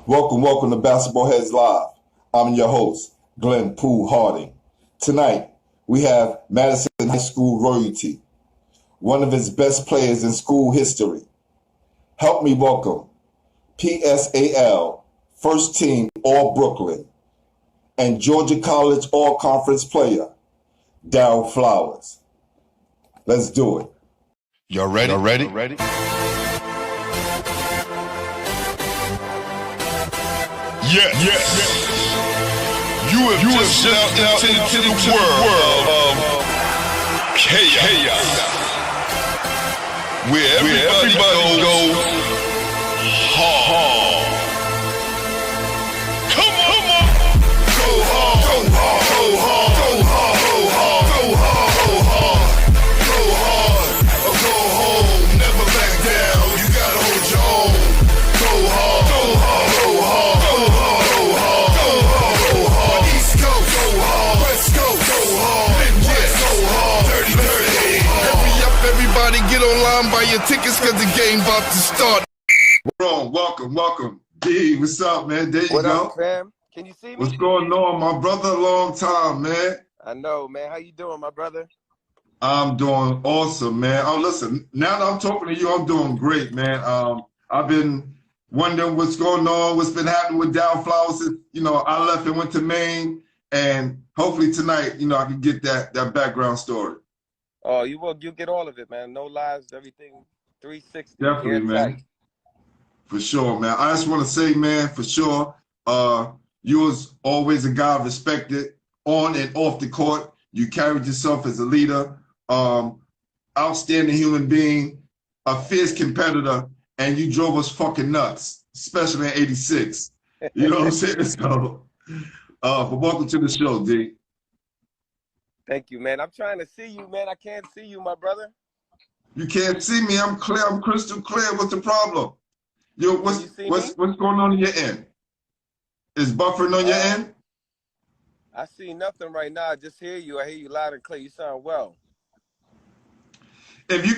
Welcome to Basketball Heads Live. I'm your host, Glenn Poole Harding. Tonight, we have Madison High School royalty, one of its best players in school history. Help me welcome PSAL First Team All-Brooklyn and Georgia College All-Conference player, Darrell Flowers. Let's do it. Y'all ready? Yes. You have just stepped out into the world of chaos. Where everybody goes hard. Come on. Go hard. Go hard. Go home. Never back down. You gotta hold your own. Go hard. Everybody get online, buy your tickets cause the game about to start. Welcome. D, what's up, man? There you What go. up, fam? Can you see me? What's going on, my brother? Long time, man. I know, man. How you doing, my brother? I'm doing awesome, man. Oh, listen, now that I'm talking to you, I'm doing great, man. I've been wondering what's going on, what's been happening with Darrell Flowers. I left and went to Maine, and hopefully tonight, I can get that background story. Oh, you will. You get all of it, man. No lies, everything 360. Definitely, man. For sure, man. I just want to say, man, for sure, you was always a guy respected on and off the court. You carried yourself as a leader, outstanding human being, a fierce competitor, and you drove us fucking nuts, especially in '86. You know what I'm saying? So, but welcome to the show, D. Thank you, man. I'm trying to see you, man. I can't see you, my brother. You can't see me. I'm clear. I'm crystal clear. What's the problem? What's going on your end? Is buffering on your end? I see nothing right now. I just hear you. I hear you loud and clear. You sound well. If you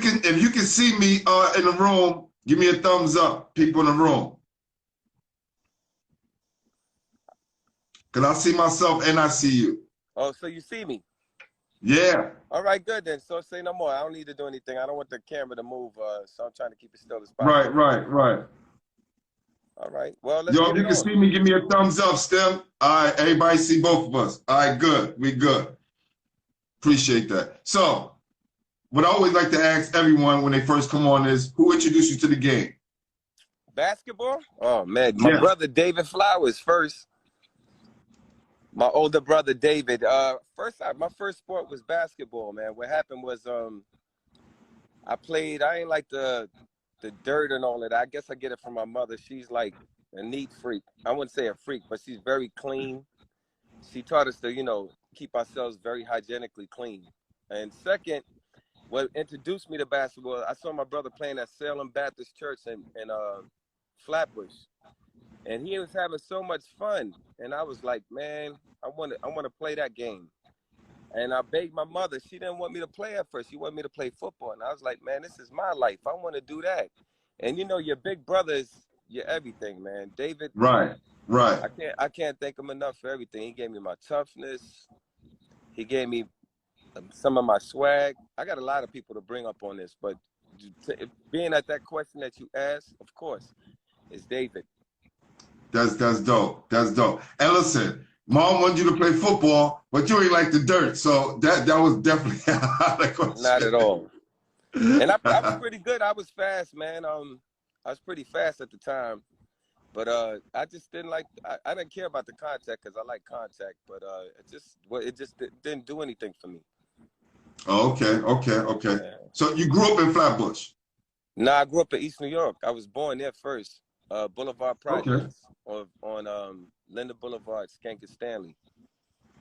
can see me in the room, give me a thumbs up, people in the room. Cause I see myself and I see you. Oh, so you see me? Yeah. All right, good then. So say no more. I don't need to do anything. I don't want the camera to move, so I'm trying to keep it still as possible. Right. All right. Well, let's if you can see me, give me a thumbs up, Stem. All right, everybody see both of us. All right, good. We good. Appreciate that. So, what I always like to ask everyone when they first come on is, who introduced you to the game? Basketball? Oh, man. My brother, David Flowers, first. My older brother, David. My first sport was basketball, man. What happened was I ain't like the dirt and all of that. I guess I get it from my mother. She's like a neat freak. I wouldn't say a freak, but she's very clean. She taught us to, keep ourselves very hygienically clean. And second, what introduced me to basketball, I saw my brother playing at Salem Baptist Church in Flatbush. And he was having so much fun. And I was like, man, I want to play that game. And I begged my mother. She didn't want me to play at first. She wanted me to play football. And I was like, man, this is my life. I want to do that. And your big brother is your everything, man. David. Right. I can't thank him enough for everything. He gave me my toughness. He gave me some of my swag. I got a lot of people to bring up on this, but being at that question that you asked, of course, is David. That's dope. And listen, Mom wanted you to play football, but you ain't like the dirt. So that was definitely out of question. Not at all. And I was pretty good. I was fast, man. I was pretty fast at the time. But I just didn't I didn't care about the contact because I like contact. But it just didn't do anything for me. Oh, okay. Yeah. So you grew up in Flatbush? No, I grew up in East New York. I was born there first. Boulevard Projects on Linda Boulevard, Skanker Stanley.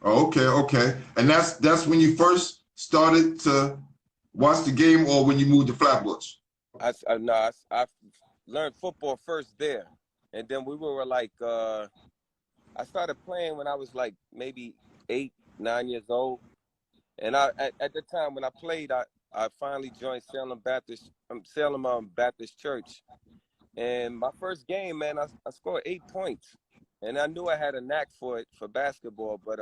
Okay. And that's when you first started to watch the game, or when you moved to Flatbush? I learned football first there, and then we were like, I started playing when I was like maybe 8, 9 years old, and at the time when I played, I finally joined Salem Baptist Church. And my first game, man, I scored 8 points. And I knew I had a knack for it for basketball, but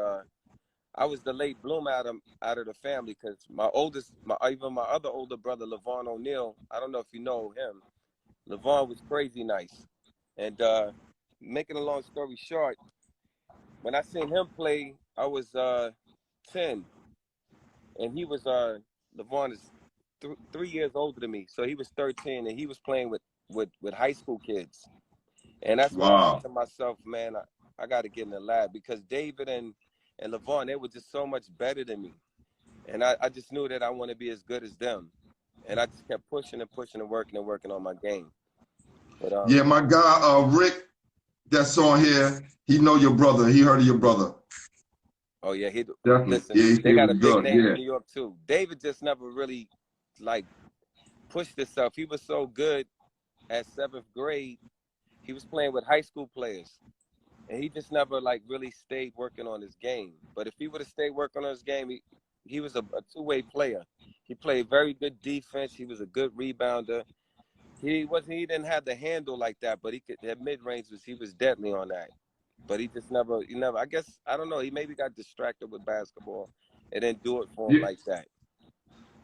I was the late bloom out of the family because even my other older brother, Levon O'Neal, I don't know if you know him. Levon was crazy nice. And making a long story short, when I seen him play, I was 10, and he was Levon is 3 years older than me, so he was 13, and he was playing with high school kids. And that's when I said Wow. to myself, man, I got to get in the lab because David and Levon, they were just so much better than me. And I just knew that I want to be as good as them. And I just kept pushing and pushing and working on my game. But Yeah, my guy Rick, that's on here. He know your brother. He heard of your brother. oh yeah, Definitely. listen, Yeah, he they said it got a was big good. name in Yeah. New York too. David just never really like pushed himself. He was so good at 7th grade. He was playing with high school players. And he just never like really stayed working on his game. But if he would have stayed working on his game, he was a two-way player. He played very good defense. He was a good rebounder. He didn't have the handle like that, but he could at mid-range he was deadly on that. But he never, I guess, I don't know, he maybe got distracted with basketball and didn't do it for him Yeah. like that.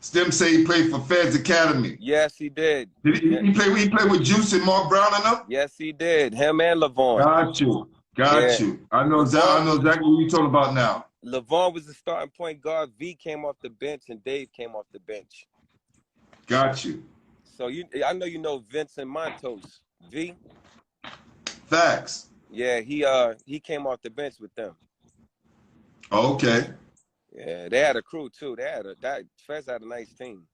Stem say he played for Feds Academy. Yes, he did. Did he play with Juice and Mark Brown and them? Yes, he did. Him and Levon. Got you. Yeah. Got you. I know Levon exactly what you're talking about now. Levon was the starting point guard. V came off the bench, and Dave came off the bench. Got you. So I know you know Vincent Montos. V. Facts. Yeah, he came off the bench with them. Okay. Yeah, they had a crew too. Fez had a nice team.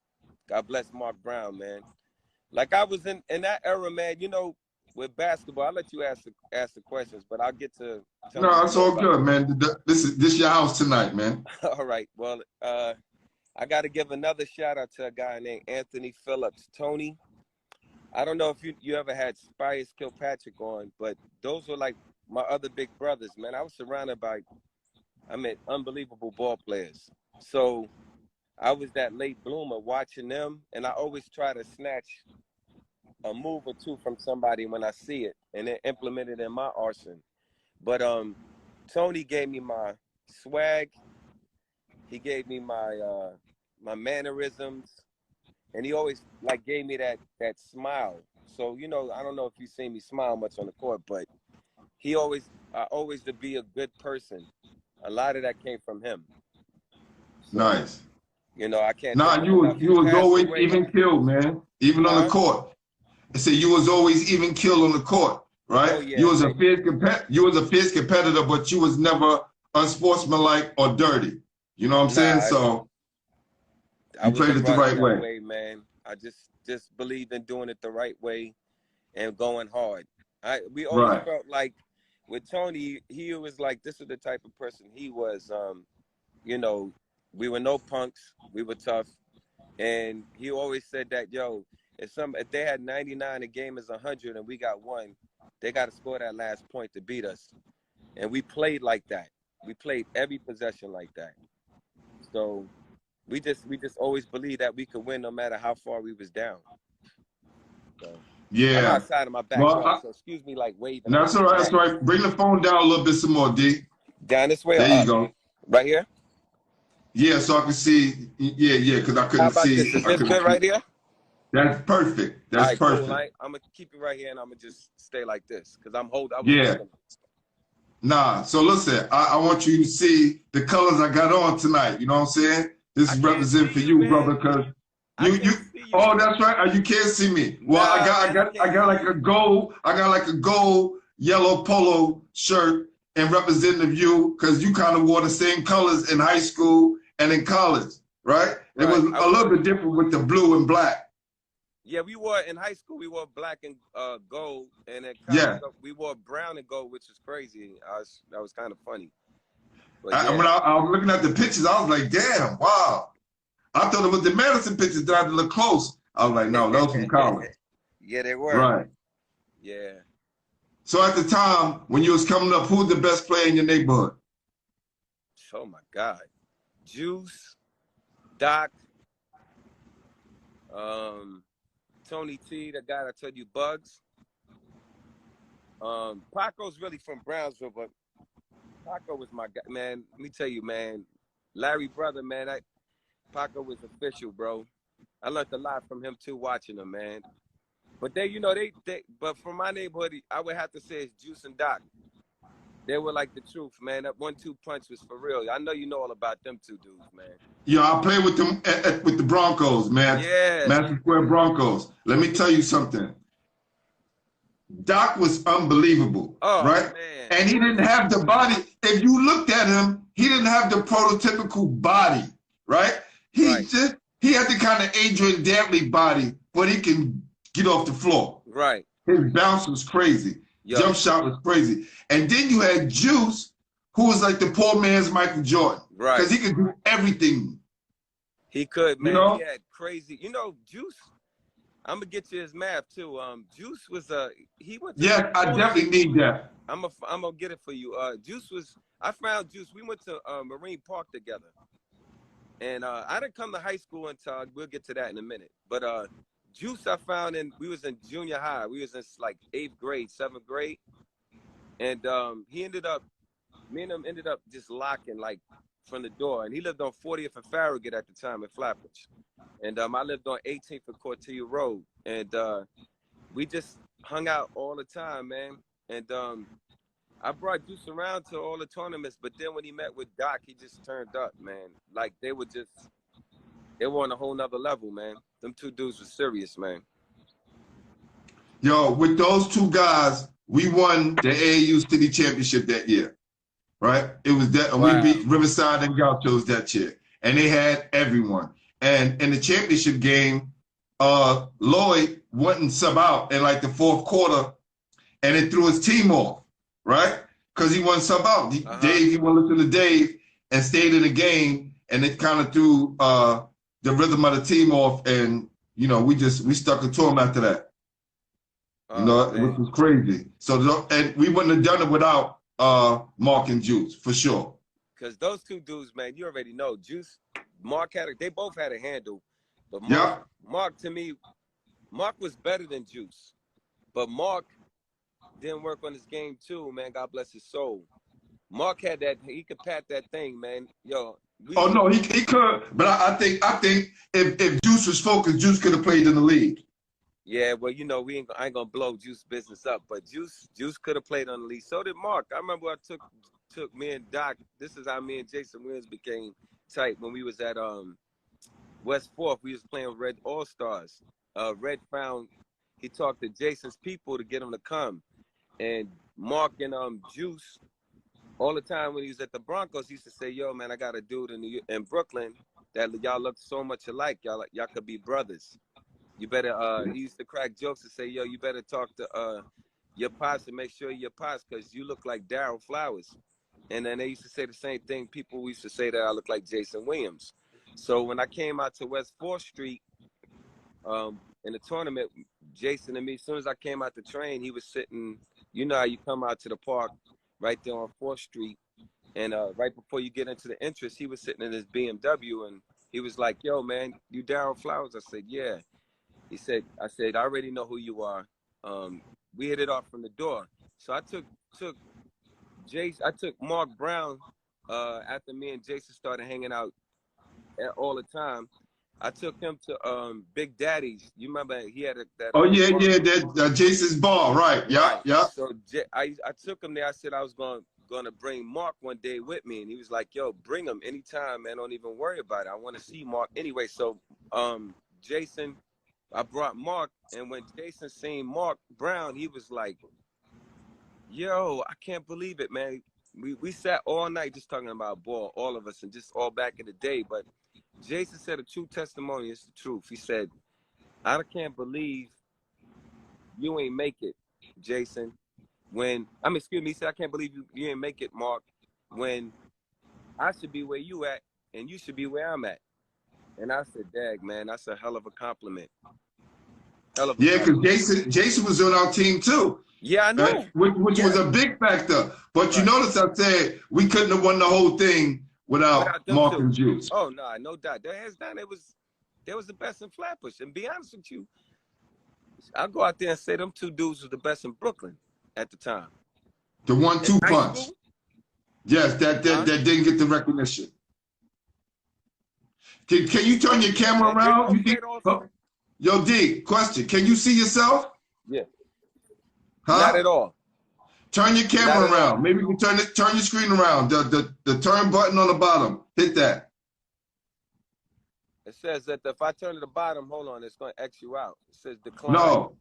God bless Mark Brown, man. Like I was in that era, man. With basketball, I'll let you ask the questions, but I'll get to telling No, you it's more all about. good, man. This your house tonight, man. All right. Well, I got to give another shout out to a guy named Anthony Phillips. Tony, I don't know if you ever had Spice Kilpatrick on, but those were like my other big brothers, man. I was surrounded by, unbelievable ball players. So I was that late bloomer watching them, and I always try to snatch a move or two from somebody when I see it and then implement it in my arsenal. But Tony gave me my swag. He gave me my mannerisms, and he always like gave me that smile. So I don't know if you've seen me smile much on the court, but I always to be a good person. A lot of that came from him. So, Nice. I can't. Nah, you was always even killed, man. Even on the court. I said you was always even killed on the court, right? Oh, yeah, you was a fierce competitor, but you was never unsportsmanlike or dirty. You know what I'm saying? So I you was played it the brought up right that way. way, man. I just believed in doing it the right way and going hard. We always Right. felt like with Tony, he was like, this is the type of person he was. We were no punks. We were tough. And he always said that, yo, if they had 99, a game is 100, and we got one, they got to score that last point to beat us. And we played like that. We played every possession like that. So we just always believed that we could win no matter how far we was down. So Yeah. I'm outside of my backyard, so excuse me like waving. That's all right. That's right. Bring the phone down a little bit some more, D. Down this way. There you go. Right here. Yeah, so I can see. Yeah, because I couldn't How about see. this? Is this good right here? That's perfect. That's perfect. Cool. I'm gonna keep it right here, and I'm gonna just stay like this because I'm holding. Yeah. Nah. So listen, I want you to see the colors I got on tonight. You know what I'm saying? This is represent for you, brother, because you. Oh, that's right. You can't see me. Well, I got like a gold. I got like a gold yellow polo shirt and representative you because you kind of wore the same colors in high school and in college, right? It was a little bit different with the blue and black. Yeah, we wore in high school. We wore black and gold, and in college we wore brown and gold, which is crazy. That was kind of funny. But When I was looking at the pictures, I was like, "Damn, wow!" I thought it was the Madison pictures that I had to look close. I was like, "No, those from college." Yeah, they were. Right. Yeah. So at the time when you was coming up, who was the best player in your neighborhood? Oh my God, Juice, Doc, Tony T, the guy that told you Bugs. Paco's really from Brownsville, but Paco was my guy, man. Let me tell you, man. Larry brother, man. Paco was official, bro. I learned a lot from him too, watching him, man. But but from my neighborhood, I would have to say it's Juice and Doc. They were like the truth, man. That 1-2 punch was for real. I know you know all about them two dudes, man. Yo, I play with them with the Broncos, man. Yeah. Madison Square Broncos. Let me tell you something. Doc was unbelievable, right? Man. And he didn't have the body. If you looked at him, he didn't have the prototypical body, right? He had the kind of Adrian Dantley body, but he can get off the floor. Right. His bounce was crazy. Yo. Jump shot was crazy. And then you had Juice, who was like the poor man's Michael Jordan. Right. Because he could do everything. He could, man. You know? He had crazy. You know, Juice, I'm going to get you his math, too. Juice was he went to yeah, I definitely need that. I'm going to get it for you. I found Juice. We went to Marine Park together. And I didn't come to high school until, we'll get to that in a minute. But Juice I found we was in junior high. We was in like 8th grade, 7th grade. And me and him ended up just locking like from the door. And he lived on 40th and Farragut at the time in Flatbush. And I lived on 18th and Cortilla Road. And we just hung out all the time, man. And I brought Juice around to all the tournaments, but then when he met with Doc, he just turned up, man. Like they were on a whole nother level, man. Them two dudes were serious, man. Yo, with those two guys, we won the AAU City Championship that year, right? It was that we beat Riverside and Gauchos that year, and they had everyone. And in the championship game, Lloyd wouldn't sub out in like the 4th quarter, and it threw his team off, right? Because he wasn't sub out. Dave, he went to listen to Dave and stayed in the game, and it kind of threw the rhythm of the team off, and you know we stuck it to him after that. You know, which was crazy. So and we wouldn't have done it without Mark and Juice for sure. Because those two dudes, man, you already know Juice, Mark they both had a handle, but Mark to me, Mark was better than Juice, but Mark didn't work on his game too, man. God bless his soul. Mark had that. He could pat that thing, man. Yo. Oh no, he could. But I think if Juice was focused, Juice could have played in the league. Yeah, well, you know, I ain't gonna blow Juice business up, but Juice could have played on the league. So did Mark. I remember I took me and Doc. This is how me and Jason Williams became tight when we was at West 4th. We was playing Red All Stars. Red he talked to Jason's people to get him to come, and Mark and Juice. All the time when he was at the Broncos, he used to say, yo, man, I got a dude in Brooklyn that y'all look so much alike. Y'all could be brothers. You better, he used to crack jokes and say, yo, you better talk to your pops and make sure your pops, because you look like Darrell Flowers. And then they used to say the same thing. People used to say that I look like Jason Williams. So when I came out to West 4th Street in the tournament, Jason and me, as soon as I came out the train, he was sitting, you know how you come out to the park, right there on 4th Street. And right before you get into the entrance, he was sitting in his BMW and he was like, yo, man, you Darrell Flowers? I said, yeah. I said, I already know who you are. We hit it off from the door. So I took Mark Brown after me and Jason started hanging out all the time. I took him to Big Daddy's. You remember he had that? Oh yeah, that Jason's bar, right? Yeah, yeah. So I took him there. I said I was gonna bring Mark one day with me, and he was like, "Yo, bring him anytime, man. Don't even worry about it. I want to see Mark anyway." So Jason, I brought Mark, and when Jason seen Mark Brown, he was like, "Yo, I can't believe it, man." We sat all night just talking about ball, all of us, and just all back in the day, but. Jason said a true testimony. It's the truth. He said, I can't believe you ain't make it, Jason. He said, I can't believe you ain't make it, Mark, when I should be where you at and you should be where I'm at. And I said, dag, man, that's a hell of a compliment. Yeah, because Jason was on our team too. Yeah, I know. Which was a big factor. But you notice I said we couldn't have won the whole thing without Mark and Juice. Oh, no doubt. Hands down, they was the best in Flatbush. And be honest with you, I'll go out there and say them two dudes were the best in Brooklyn. at the time. The 1-2 high punch. school? Yes, that didn't get the recognition. Can you turn your camera Man, Grady around? Moore played also? Yo, D, question. Can you see yourself? Yeah. Huh? Not at all. Turn your camera Not at all. around. Maybe you can turn your screen around. The turn button on the bottom. Hit that. It says that if I turn to the bottom, hold on, it's going to X you out. It says decline. No.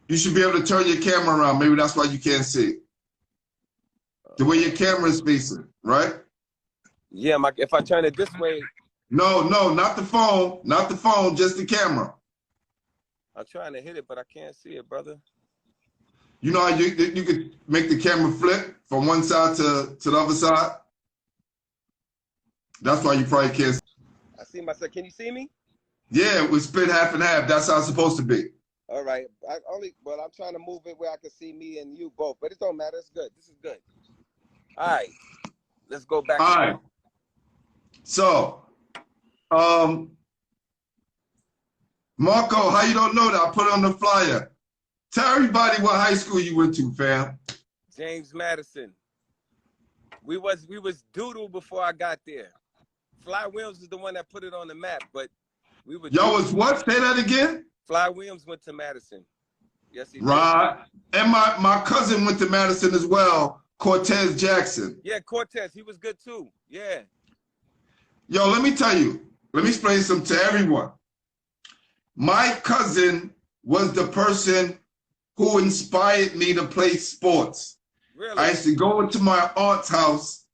You should be able to turn your camera around. Maybe that's why you can't see. The way your camera is facing, right? Yeah, if I turn it this way. No, not the phone. Not the phone, just the camera. I'm trying to hit it, but I can't see it, brother. You know how you could make the camera flip from one side to the other side? That's why you probably can't see. I see myself. Can you see me? Yeah, we split half and half. That's how it's supposed to be. All right. I'm trying to move it where I can see me and you both, but it don't matter. It's good. This is good. All right. Let's go back. All right. So, Marco, how you don't know that? I put it on the flyer. Tell everybody what high school you went to, fam. James Madison. We was doodle before I got there. Fly Williams is the one that put it on the map, but we were. Y'all was what? Say that again. Fly Williams went to Madison. Yes, he did. Right. And my cousin went to Madison as well. Cortez Jackson. Yeah, Cortez. He was good too. Yeah. Yo, let me tell you. Let me explain something to everyone. My cousin was the person who inspired me to play sports. Really? I used to go into my aunt's house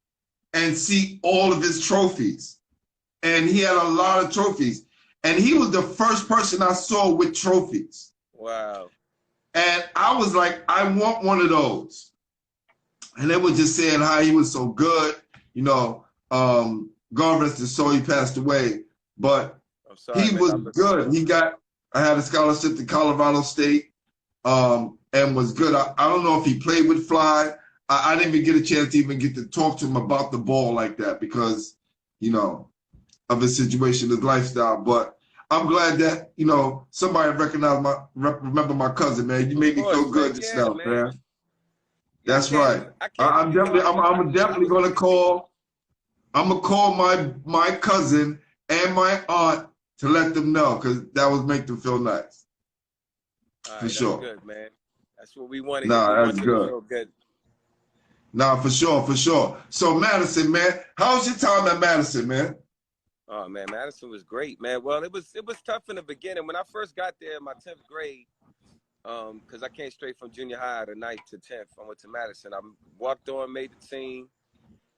and see all of his trophies. And he had a lot of trophies. And he was the first person I saw with trophies. Wow. And I was like, I want one of those. And they were just saying how he was so good. You know, God rest his soul, he passed away. But I'm sorry, he was good. I had a scholarship to Colorado State and was good. I don't know if he played with Fly. I didn't even get a chance to even get to talk to him about the ball like that because, you know, of his situation, his lifestyle. But I'm glad that, you know, somebody remember my cousin, man. You made me feel good just now, man. That's right. I'm definitely gonna call. I'm gonna call my cousin and my aunt to let them know because that would make them feel nice. For sure. That's good, man. That's what we wanted. Nah, that's good. Feel good. Nah, for sure. So Madison, man, how was your time at Madison, man? Oh man, Madison was great, man. Well, it was tough in the beginning. When I first got there in my 10th grade, because I came straight from junior high to 9th to 10th. I went to Madison. I walked on, made the team.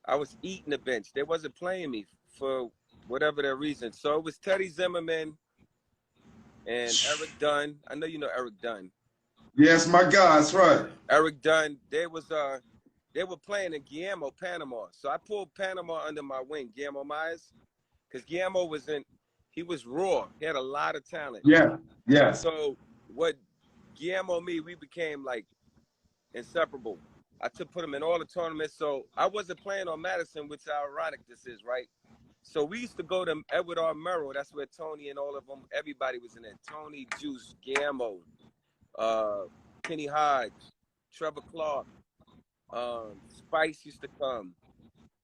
I was eating the bench. They wasn't playing me for whatever their reason. So it was Teddy Zimmerman and Eric Dunn. I know you know Eric Dunn. Yes, my guy. That's right. Eric Dunn. They were playing in Guillermo, Panama. So I pulled Panama under my wing, Guillermo Myers, because Guillermo he was raw. He had a lot of talent. Yeah. So what Guillermo and me, we became like inseparable. I put him in all the tournaments. So I wasn't playing on Madison, which how ironic this is, right? So we used to go to Edward R. Murrow. That's where Tony and all of them, everybody was in it. Tony, Juice, Guillermo, Kenny Hodge, Trevor Clark, Spice used to come.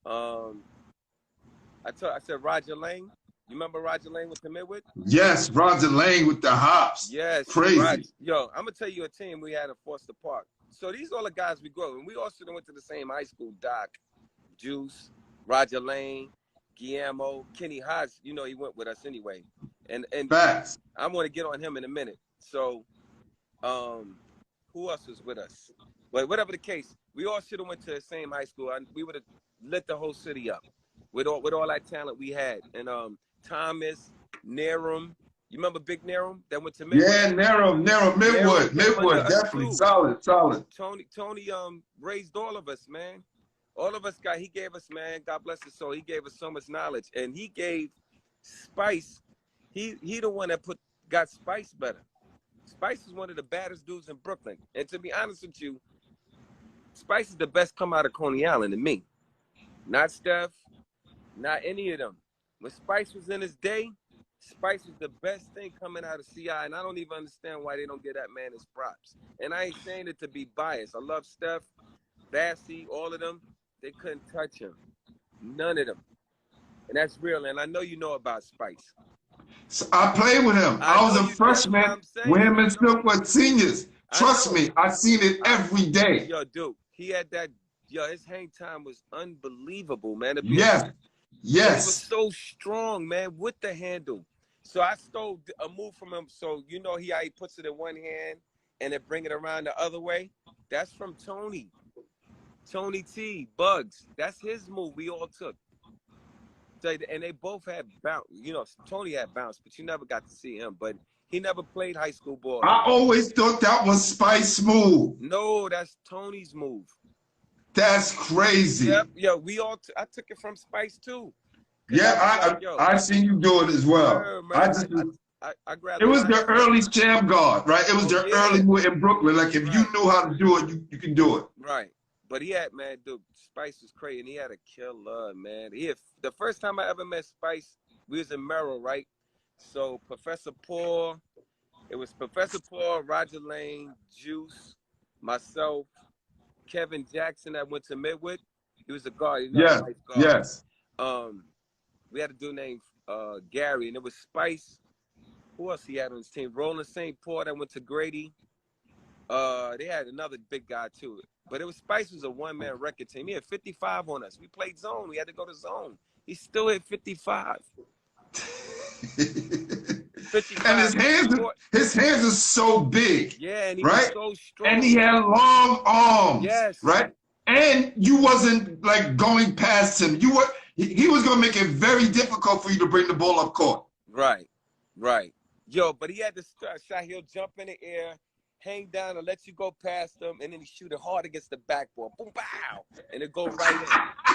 I said Roger Lane. You remember Roger Lane with the Midwood? Yes, Roger Lane with the hops. Yes. Crazy. Yo, I'm going to tell you a team we had in Foster Park. So these are all the guys we grew up with. And we also went to the same high school. Doc, Juice, Roger Lane, Guillermo, Kenny Hodge. You know he went with us anyway. And Facts. I'm going to get on him in a minute. So who else was with us? But whatever the case, we all should have went to the same high school. And we would have lit the whole city up with all that talent we had. And Thomas, Nerum. You remember Big Nerum that went to Midwood? Yeah, Nerum, Midwood, definitely solid. Tony raised all of us, man. All of us he gave us, man, God bless his soul. He gave us so much knowledge. And he gave Spice, he the one that got Spice better. Spice is one of the baddest dudes in Brooklyn. And to be honest with you, Spice is the best come out of Coney Island to me. Not Steph, not any of them. When Spice was in his day, Spice is the best thing coming out of CI, and I don't even understand why they don't get that man his props. And I ain't saying it to be biased. I love Steph, Bassey, all of them. They couldn't touch him. None of them. And that's real. And I know you know about Spice. So I played with him. I was a freshman when him and Snoop were seniors. Trust me, I seen it every day. Yo, dude, he had that. Yo, his hang time was unbelievable, man. Yes. He was so strong, man, with the handle. So I stole a move from him. So you know how he puts it in one hand and then bring it around the other way? That's from Tony. Tony T, Bugs. That's his move we all took. So, and they both had bounce. You know, Tony had bounce, but you never got to see him. But he never played high school ball. I always thought that was Spice's move. No, that's Tony's move. That's crazy. Yep, yo, I took it from Spice too. Yeah, I seen you do it as well. I grabbed it was the early jam guard, right? It was the early move in Brooklyn. Like if you knew how to do it, you can do it. Right. But he had, man, dude, Spice was crazy, and he had a killer, man. The first time I ever met Spice, we was in Merrill, right? So Professor Paul, it was Professor Paul, Roger Lane, Juice, myself, Kevin Jackson that went to Midwood. He was a guard. Yes. We had a dude named Gary, and it was Spice. Who else he had on his team? Roland St. Paul that went to Grady. They had another big guy too. But it was Spice was a one-man record team. He had 55 on us. We played zone. We had to go to zone. He still hit 55. 55. And his hands are so big. Yeah, and he was so strong. And he had long arms. Yes. Right? And you wasn't like going past him. He was gonna make it very difficult for you to bring the ball up court. Right. Yo, but he had this shot. He'll jump in the air, hang down and let you go past him, and then he shoot it hard against the backboard. Boom, bow, and it go right in.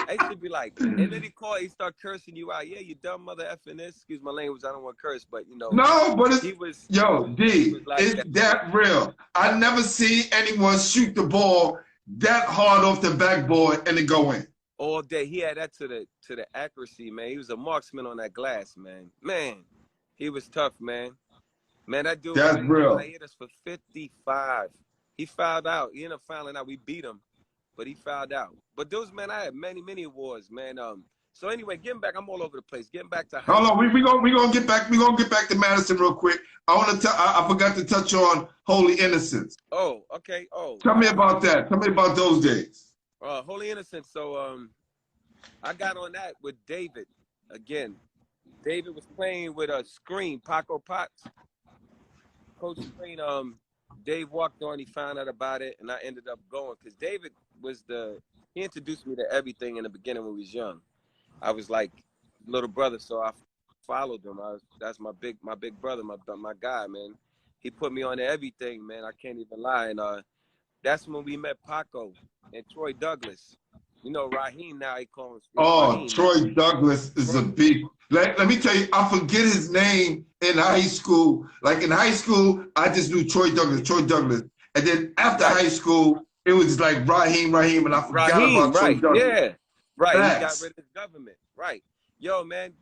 I used to be like, and then he start cursing you out. Yeah, you dumb mother effing this. Excuse my language, I don't want to curse, but you know. No, but it's, he was, yo, D, like it's that real. I never see anyone shoot the ball that hard off the backboard and it go in. All day. He had that to the accuracy, man. He was a marksman on that glass, man. Man, he was tough, man. Man, that dude hit us for 55. He fouled out. He ended up fouling out. We beat him, but he fouled out. But those, man, I had many awards, man. So anyway, getting back, I'm all over the place. Getting back to hold on, we gonna get back. We gonna get back to Madison real quick. I forgot to touch on Holy Innocence. Oh, okay. Oh, tell me about that. Tell me about those days. Holy Innocence. So I got on that with David again. David was playing with a Screen, Paco Potts. Coach Screen, Dave walked on, he found out about it, and I ended up going because David was he introduced me to everything in the beginning when we was young. I was like little brother, so I followed him. That's my big brother, my guy, man. He put me on to everything, man. I can't even lie. And that's when we met Paco and Troy Douglas. You know, Raheem now, he calls him. Raheem. Troy Douglas is a big. Let me tell you, I forget his name in high school. Like in high school, I just knew Troy Douglas. And then after high school, it was like Raheem, and I forgot about Troy Douglas. Yeah, right. He got rid of his government. Right. Yo, man,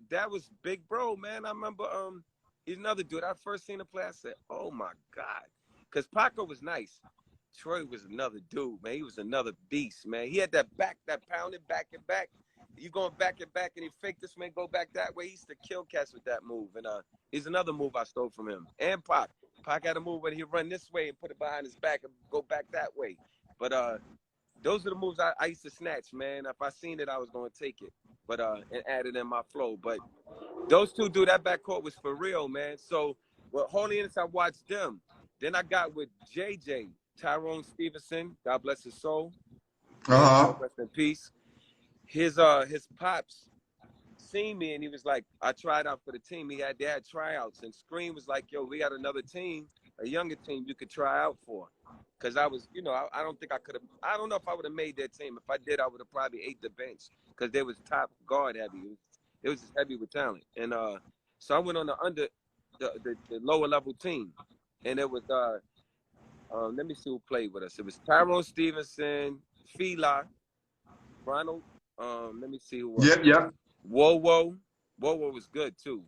that was big bro, man. I remember he's another dude. I first seen him play, I said, oh my God. Because Paco was nice. Troy was another dude, man. He was another beast, man. He had that pounded back and back. You going back and back, and he faked this man go back that way. He used to kill cats with that move. And he's another move I stole from him. And Pac. Pac had a move where he'd run this way and put it behind his back and go back that way. But those are the moves I used to snatch, man. If I seen it, I was going to take it. But and add it in my flow. But those two, dude, that backcourt was for real, man. So with Holy Innocence, I watched them. Then I got with JJ. Tyrone Stevenson, God bless his soul. Rest in peace. His pops seen me and he was like, I tried out for the team. They had tryouts, and Screen was like, yo, we got another team, a younger team you could try out for. Because I was, you know, I don't think I could have, I don't know if I would have made that team. If I did, I would have probably ate the bench because they was top guard heavy. It was just heavy with talent. And so I went on the lower level team. And it was let me see who played with us. It was Tyrone Stevenson, Fila, Ronald. Let me see who. Yep. Wowo was good too.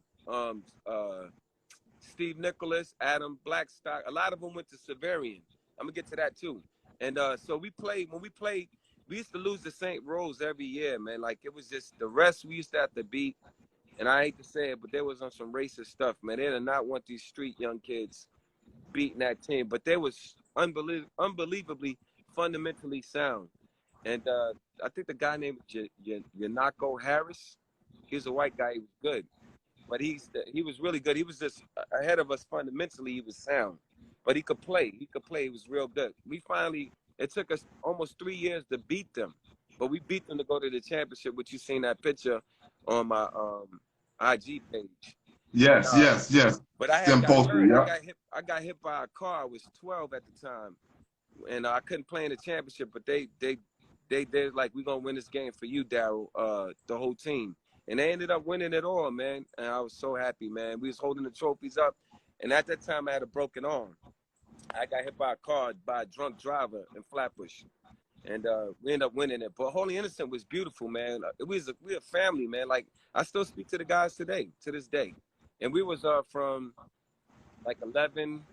Steve Nicholas, Adam Blackstock. A lot of them went to Severian. I'm gonna get to that too. And so when we played, we used to lose to St. Rose every year, man. Like it was just the rest we used to have to beat. And I hate to say it, but there was on some racist stuff, man. They did not want these street young kids beating that team, but they was unbelievably fundamentally sound. And I think the guy named Yanako Harris, he was a white guy. He was good, but he was really good. He was just ahead of us fundamentally. He was sound, but he could play. He could play. He was real good. It took us almost 3 years to beat them, but we beat them to go to the championship, which you seen that picture on my IG page. Yes, yes. But I had got hurt. Yeah. I got hit by a car. I was 12 at the time, and I couldn't play in the championship. But they're like, we're gonna win this game for you, Darrell. The whole team, and they ended up winning it all, man. And I was so happy, man. We was holding the trophies up, and at that time I had a broken arm. I got hit by a car by a drunk driver in Flatbush, and we ended up winning it. But Holy Innocent was beautiful, man. We're a family, man. Like I still speak to the guys today, to this day. And we was from like 11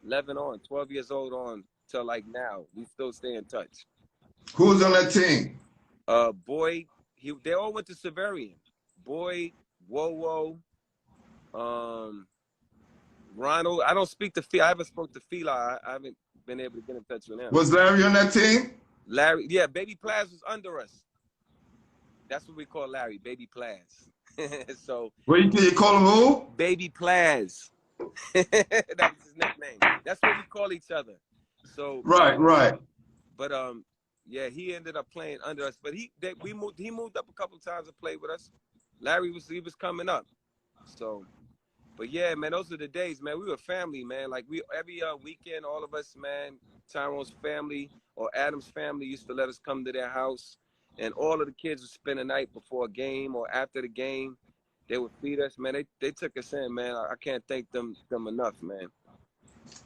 on, 12 years old on till like now. We still stay in touch. Who's on that team? Boyd, they all went to Severian. Boyd, Wowo, Ronald. I don't speak to Fila. I haven't spoke to Fila. I haven't been able to get in touch with him. Was Larry on that team? Larry, yeah, Baby Plaz was under us. That's what we call Larry, Baby Plaz. So What you call him who? Baby Plaz. That was his nickname. That's what we call each other. So right. But yeah, he ended up playing under us. But he moved up a couple of times to play with us. Larry was coming up. So, but yeah, man, those are the days, man. We were family, man. Like every weekend, all of us, man, Tyrone's family or Adam's family used to let us come to their house. And all of the kids would spend the night before a game or after the game. They would feed us, man. They took us in, man. I can't thank them enough, man.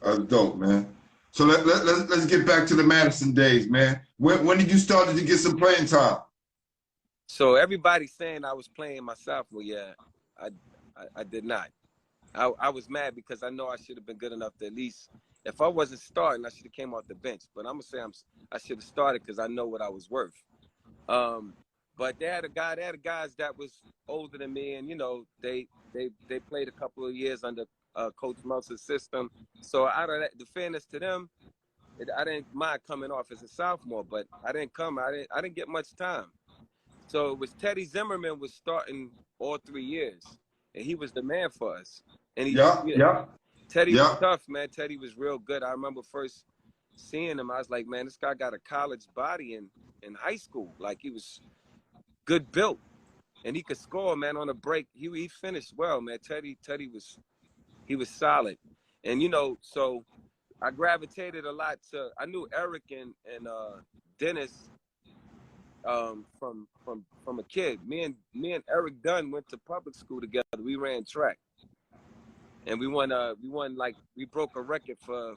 That's dope, man. So let's get back to the Madison days, man. When did you start to get some playing time? So everybody's saying I was playing my sophomore year. I did not. I was mad because I know I should have been good enough to at least, if I wasn't starting, I should have came off the bench. But I'm gonna say I should have started because I know what I was worth. But they had guys that was older than me, and you know they played a couple of years under Coach Melson's system. So out of that, the fairness to them, I didn't mind coming off as a sophomore, but I didn't get much time. So it was Teddy Zimmerman was starting all 3 years, and he was the man for us. And Teddy was tough, man. Teddy was real good. I remember first seeing him, I was like, man, this guy got a college body in high school. Like he was good built, and he could score, man, on a break. He finished well, man. Teddy was solid, and you know, so I gravitated a lot to. I knew Eric and Dennis from a kid. Me and Eric Dunn went to public school together. We ran track, and we won like we broke a record for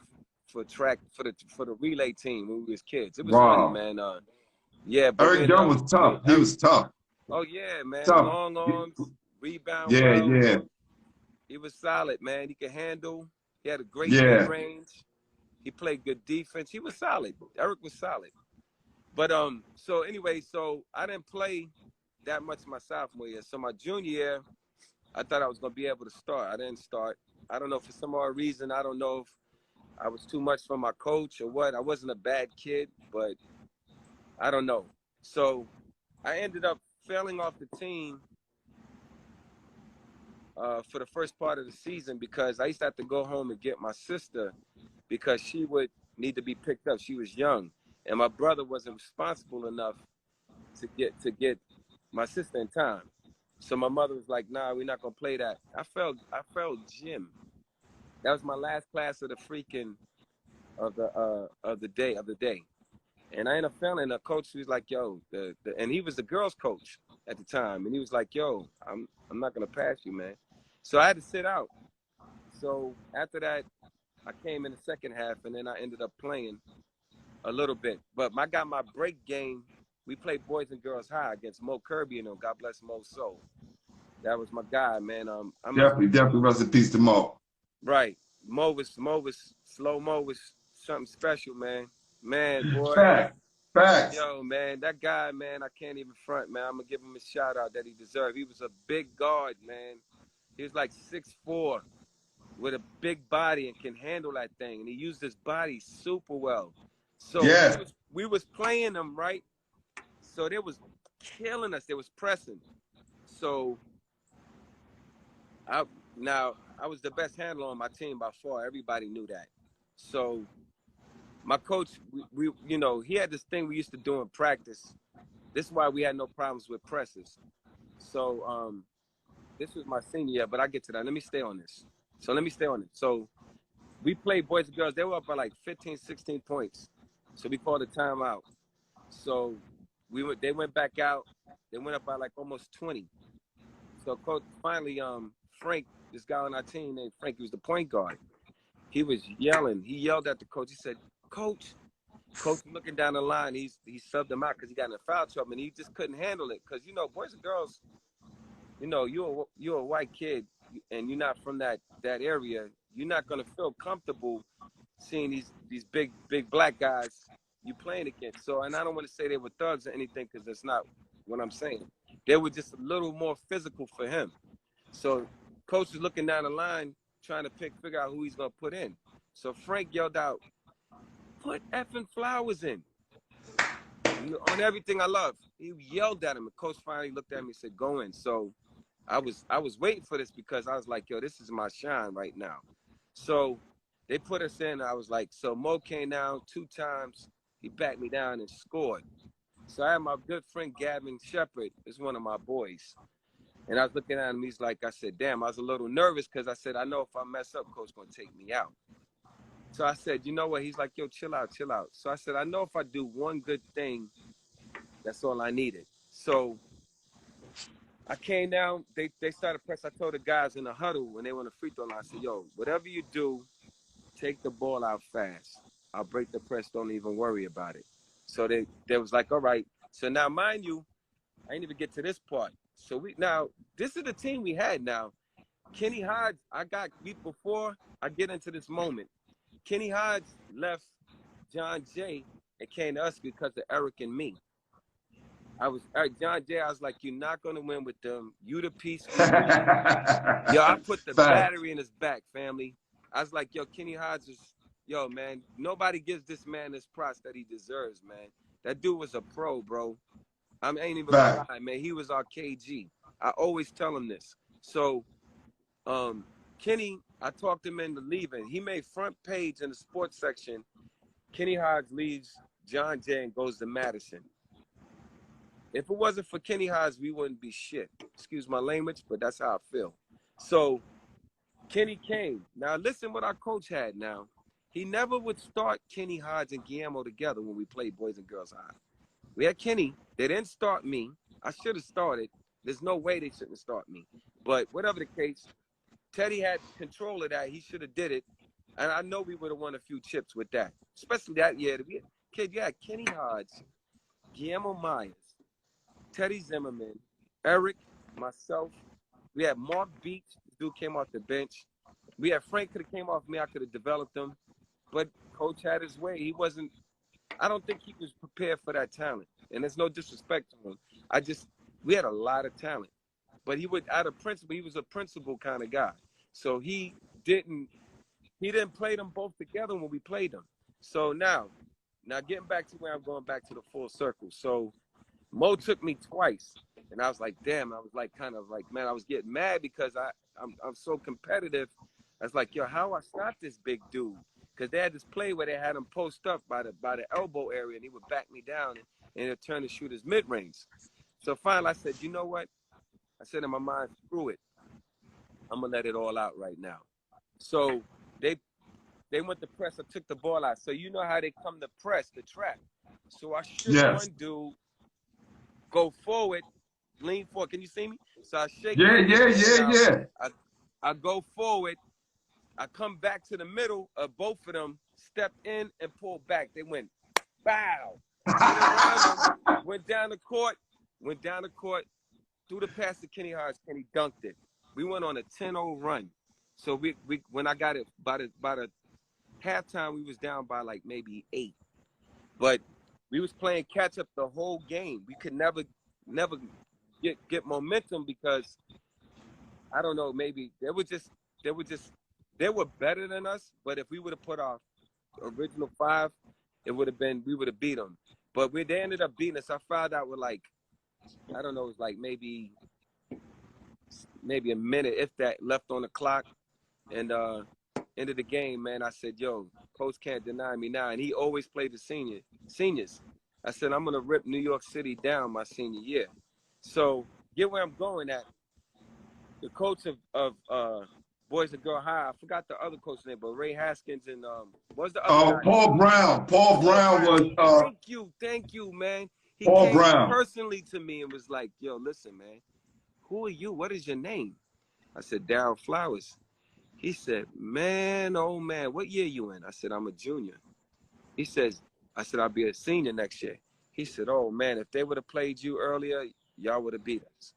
track for the relay team when we was kids. It was funny, man. Yeah, but Eric Dunn was tough. He was tough. Oh yeah, man. Tough. Long arms, rebound. Yeah. He was solid, man. He could handle. He had a great range. He played good defense. He was solid. Eric was solid. But so anyway, so I didn't play that much my sophomore year. So my junior year, I thought I was gonna be able to start. I didn't start. I don't know, for some odd reason. I don't know if I was too much for my coach or what. I wasn't a bad kid, but I don't know. So I ended up failing off the team for the first part of the season because I used to have to go home and get my sister because she would need to be picked up. She was young, and my brother wasn't responsible enough to get my sister in time. So my mother was like, "Nah, we're not gonna play that." I failed gym. That was my last class of the day. And I ended up failing. The coach was like, "Yo," and he was the girls' coach at the time, and he was like, "Yo, I'm not gonna pass you, man." So I had to sit out. So after that, I came in the second half, and then I ended up playing a little bit. But I got my break game. We played Boys and Girls High against Mo Kirby and them. God bless Mo's soul. That was my guy, man. Definitely rest in peace to Mo. Right. Mo was slow. Mo was something special, man. Man, boy. Facts. Yo, man, that guy, man, I can't even front, man. I'm gonna give him a shout out that he deserved. He was a big guard, man. He was like 6'4" with a big body and can handle that thing. And he used his body super well. So Yeah. we was playing them, right? So they was killing us. They was pressing. So I was the best handler on my team by far. Everybody knew that. So my coach, we you know, he had this thing we used to do in practice. This is why we had no problems with presses. So this was my senior year, but I get to that. Let me stay on this. So we played boys and girls. They were up by like 15, 16 points. So we called a timeout. So they went back out. They went up by like almost 20. So coach finally, Frank, this guy on our team named Frank, he was the point guard. He was yelling. He yelled at the coach. He said, Coach looking down the line, he subbed him out because he got in a foul trouble and he just couldn't handle it. Because, you know, boys and girls, you know, you're a white kid and you're not from that area. You're not going to feel comfortable seeing these big black guys you playing against. So, and I don't want to say they were thugs or anything because that's not what I'm saying. They were just a little more physical for him. So coach is looking down the line trying to figure out who he's going to put in. So Frank yelled out, put effing Flowers in. On everything I love. He yelled at him and coach finally looked at me and said, go in. So I was waiting for this because I was like, yo, this is my shine right now. So they put us in. I was like, so Mo came down 2 times. He backed me down and scored. So I had my good friend Gavin Shepard, is one of my boys. And I was looking at him, he's like, I said, damn, I was a little nervous because I said, I know if I mess up, coach going to take me out. So I said, you know what? He's like, yo, chill out. So I said, I know if I do one good thing, that's all I needed. So I came down, they started press. I told the guys in the huddle when they were on the free throw line, I said, yo, whatever you do, take the ball out fast. I'll break the press, don't even worry about it. So they was like, all right. So now, mind you, I didn't even get to this part. So this is the team we had now. Kenny Hodge, before I get into this moment, Kenny Hodge left John Jay and came to us because of Eric and me. John Jay, I was like, you're not going to win with them. You the piece. Yo, I put the battery in his back, family. I was like, yo, Kenny Hodge is, yo, man, nobody gives this man this props that he deserves, man. That dude was a pro, bro. I ain't even gonna lie, man. He was our KG. I always tell him this. So, Kenny, I talked him into leaving. He made front page in the sports section. Kenny Hodge leaves John Jay and goes to Madison. If it wasn't for Kenny Hodge, we wouldn't be shit. Excuse my language, but that's how I feel. So, Kenny came. Now, listen what our coach had now. He never would start Kenny Hodge and Guillermo together when we played Boys and Girls High. We had Kenny. They didn't start me. I should have started. There's no way they shouldn't start me. But whatever the case, Teddy had control of that. He should have did it. And I know we would have won a few chips with that. Especially that year. You had Kenny Hodge, Guillermo Myers, Teddy Zimmerman, Eric, myself. We had Mark Beach. The dude came off the bench. We had Frank could have came off me. I could have developed him. But coach had his way. I don't think he was prepared for that talent. And there's no disrespect to him. We had a lot of talent. But he was a principal kind of guy. So he didn't play them both together when we played them. So now getting back to where I'm going back to the full circle. So Mo took me twice. And I was like, damn, I was like kind of like, man, I was getting mad because I'm so competitive. I was like, yo, how I stop this big dude? Because they had this play where they had him post up by the elbow area, and he would back me down and he'd turn to shoot his mid-range. So finally, I said, you know what? I said in my mind, screw it. I'm going to let it all out right now. So they went to press. I took the ball out. So you know how they come to press, the trap. So I shook one dude, go forward, lean forward. Can you see me? So I shake Yeah. I go forward. I come back to the middle of both of them, step in and pull back. They went, bow. Went down the court, threw the pass to Kenny Hodge. Kenny dunked it. We went on a 10-0 run. So we when I got it by the halftime, we was down by like maybe 8. But we was playing catch up the whole game. We could never get momentum because I don't know, maybe they were better than us, but if we would have put our original 5, we would have beat them. But they ended up beating us. I found out with like, I don't know, it was like maybe a minute, if that, left on the clock. And end of the game, man, I said, yo, coach can't deny me now. And he always played the seniors. I said, I'm going to rip New York City down my senior year. So get where I'm going at. The coach of Boys and Girl High, I forgot the other coach's name, but Ray Haskins and what was the other guy? Paul Brown. Paul Brown was Thank you, man. He Paul came Brown personally to me and was like, yo, listen, man, who are you? What is your name? I said, Darrell Flowers. He said, man, oh man, what year you in? I said, I'm a junior. I said, I'll be a senior next year. He said, oh man, if they would have played you earlier, y'all would have beat us.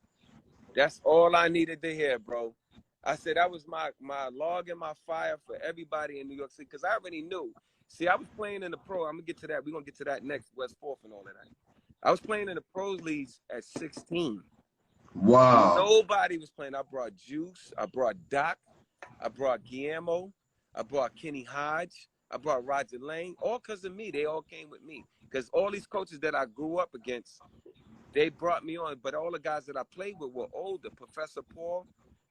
That's all I needed to hear, bro. I said that was my log and my fire for everybody in New York City, because I already knew. See, I was playing in the pro. I'm going to get to that. We're going to get to that next, West 4th and all of that. I was playing in the pros leagues at 16. Wow. Nobody was playing. I brought Juice. I brought Doc. I brought Guillermo. I brought Kenny Hodge. I brought Roger Lane. All because of me. They all came with me. Because all these coaches that I grew up against, they brought me on. But all the guys that I played with were older. Professor Paul,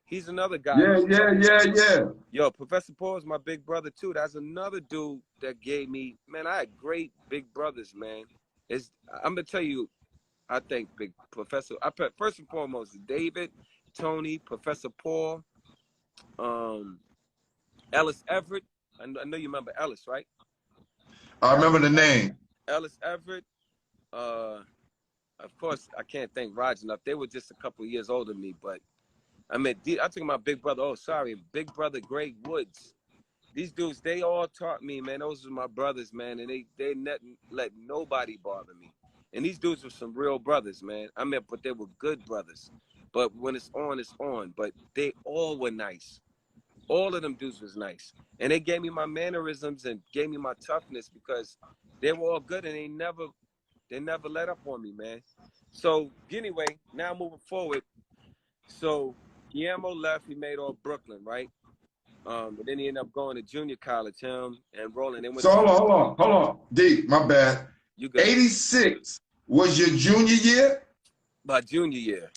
he's another guy. Yeah. Yo, Professor Paul is my big brother, too. That's another dude that gave me, man, I had great big brothers, man. I'm going to tell you, I think big Professor, first and foremost, David, Tony, Professor Paul, Ellis Everett. I know you remember Ellis, right? I remember the name. Ellis Everett. Of course, I can't thank Roger enough. They were just a couple of years older than me, but I mean, I think my big brother. Oh, sorry, big brother Greg Woods. These dudes, they all taught me, man. Those were my brothers, man, and they let nobody bother me. And these dudes were some real brothers, man. I mean, but they were good brothers. But when it's on, it's on. But they all were nice. All of them dudes was nice. And they gave me my mannerisms and gave me my toughness because they were all good and they never let up on me, man. So anyway, now moving forward. So Guillermo left, he made all Brooklyn, right? But then he ended up going to junior college, him and Roland. So hold on. D, my bad. You good. 86 was your junior year? My junior year.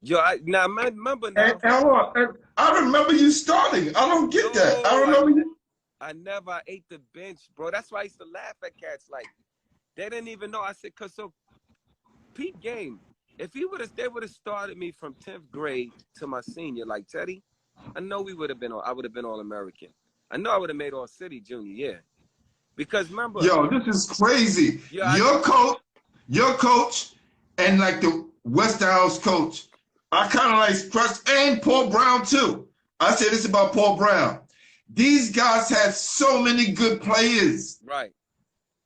Yo, remember now. And hold on. I remember you starting. I don't get that. I remember you. I never ate the bench, bro. That's why I used to laugh at cats. Like, they didn't even know. I said, cause so peep game. If they would have started me from 10th grade to my senior, like Teddy, I know I would have been All-American. I know I would have made All-City junior year. Because remember, yo, this is crazy. Yeah, your coach, and like the West House coach, I kind of like trust, and Paul Brown too. I say this about Paul Brown. These guys had so many good players, right?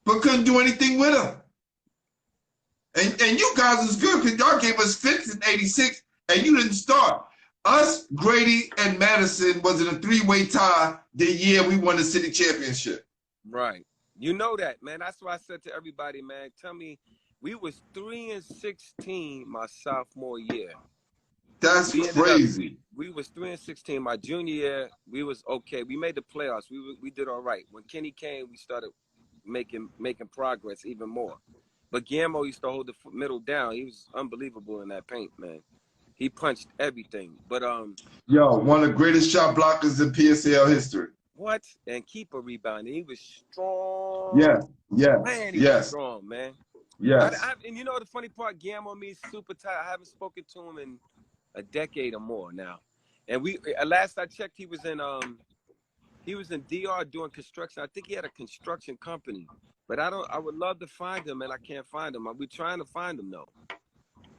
But couldn't do anything with them. And you guys was good because y'all gave us fits in 86, and you didn't start. Us, Grady, and Madison was in a 3-way tie the year we won the city championship. Right. You know that, man. That's why I said to everybody, man, tell me, we was 3-16 my sophomore year. That's crazy. We was 3-16 my junior year. We was okay. We made the playoffs. We did all right. When Kenny came, we started making progress even more. But Guillermo used to hold the middle down. He was unbelievable in that paint, man. He punched everything. But yo, one of the greatest shot blockers in PSL history. What? And keep a rebound. He was strong. Yes. Man, he was strong, man. Yes. And you know the funny part, Guillermo, me super tight. I haven't spoken to him in a decade or more now. And last I checked, he was in DR doing construction. I think he had a construction company. But I would love to find him, and I can't find him. We're trying to find him though.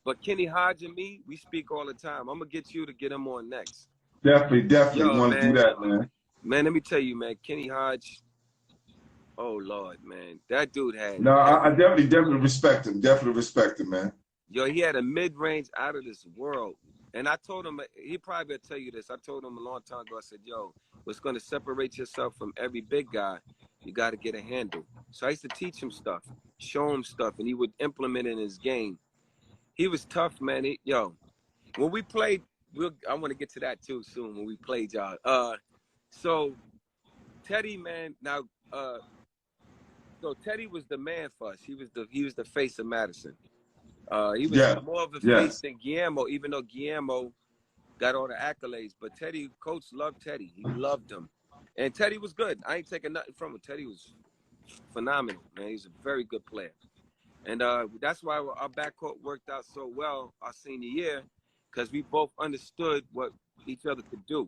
But Kenny Hodge and me, we speak all the time. I'm gonna get you to get him on next. Definitely want to do that, man. Man, let me tell you, man, Kenny Hodge. Oh Lord, man, that dude had. No, I definitely respect him. Definitely respect him, man. Yo, he had a mid-range out of this world. And I told him, he probably will tell you this. I told him a long time ago, I said, yo, what's going to separate yourself from every big guy, you got to get a handle. So I used to teach him stuff, show him stuff, and he would implement it in his game. He was tough, man. Yo, when we played, I want to get to that too soon when we played, y'all. So Teddy, man, now, so Teddy was the man for us. He was the face of Madison. He was more of a face than Guillermo, even though Guillermo got all the accolades. But Teddy, coach loved Teddy. He loved him. And Teddy was good. I ain't taking nothing from him. Teddy was phenomenal, man. He's a very good player. And that's why our backcourt worked out so well our senior year, because we both understood what each other could do.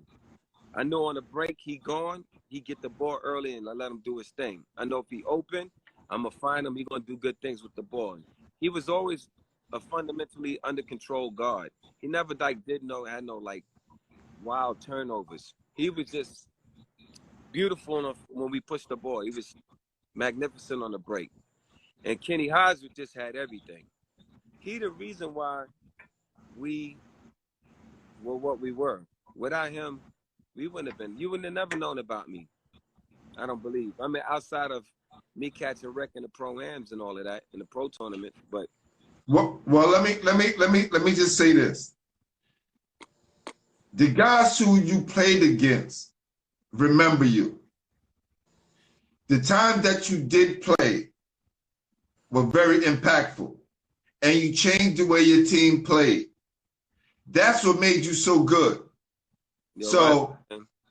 I know on the break he gone, he get the ball early and I let him do his thing. I know if he open, I'm going to find him. He going to do good things with the ball. He was always a fundamentally under control guard. He never had no like wild turnovers. He was just beautiful when we pushed the ball. He was magnificent on the break. And Kenny Hodges just had everything. He the reason why we were what we were. Without him, we wouldn't have been. You wouldn't have never known about me. I don't believe. I mean, outside of me catching wreck in the pro-ams and all of that in the pro tournament, but. Well, let me just say this. The guys who you played against remember you. The time that you did play were very impactful, and you changed the way your team played. That's what made you so good. So,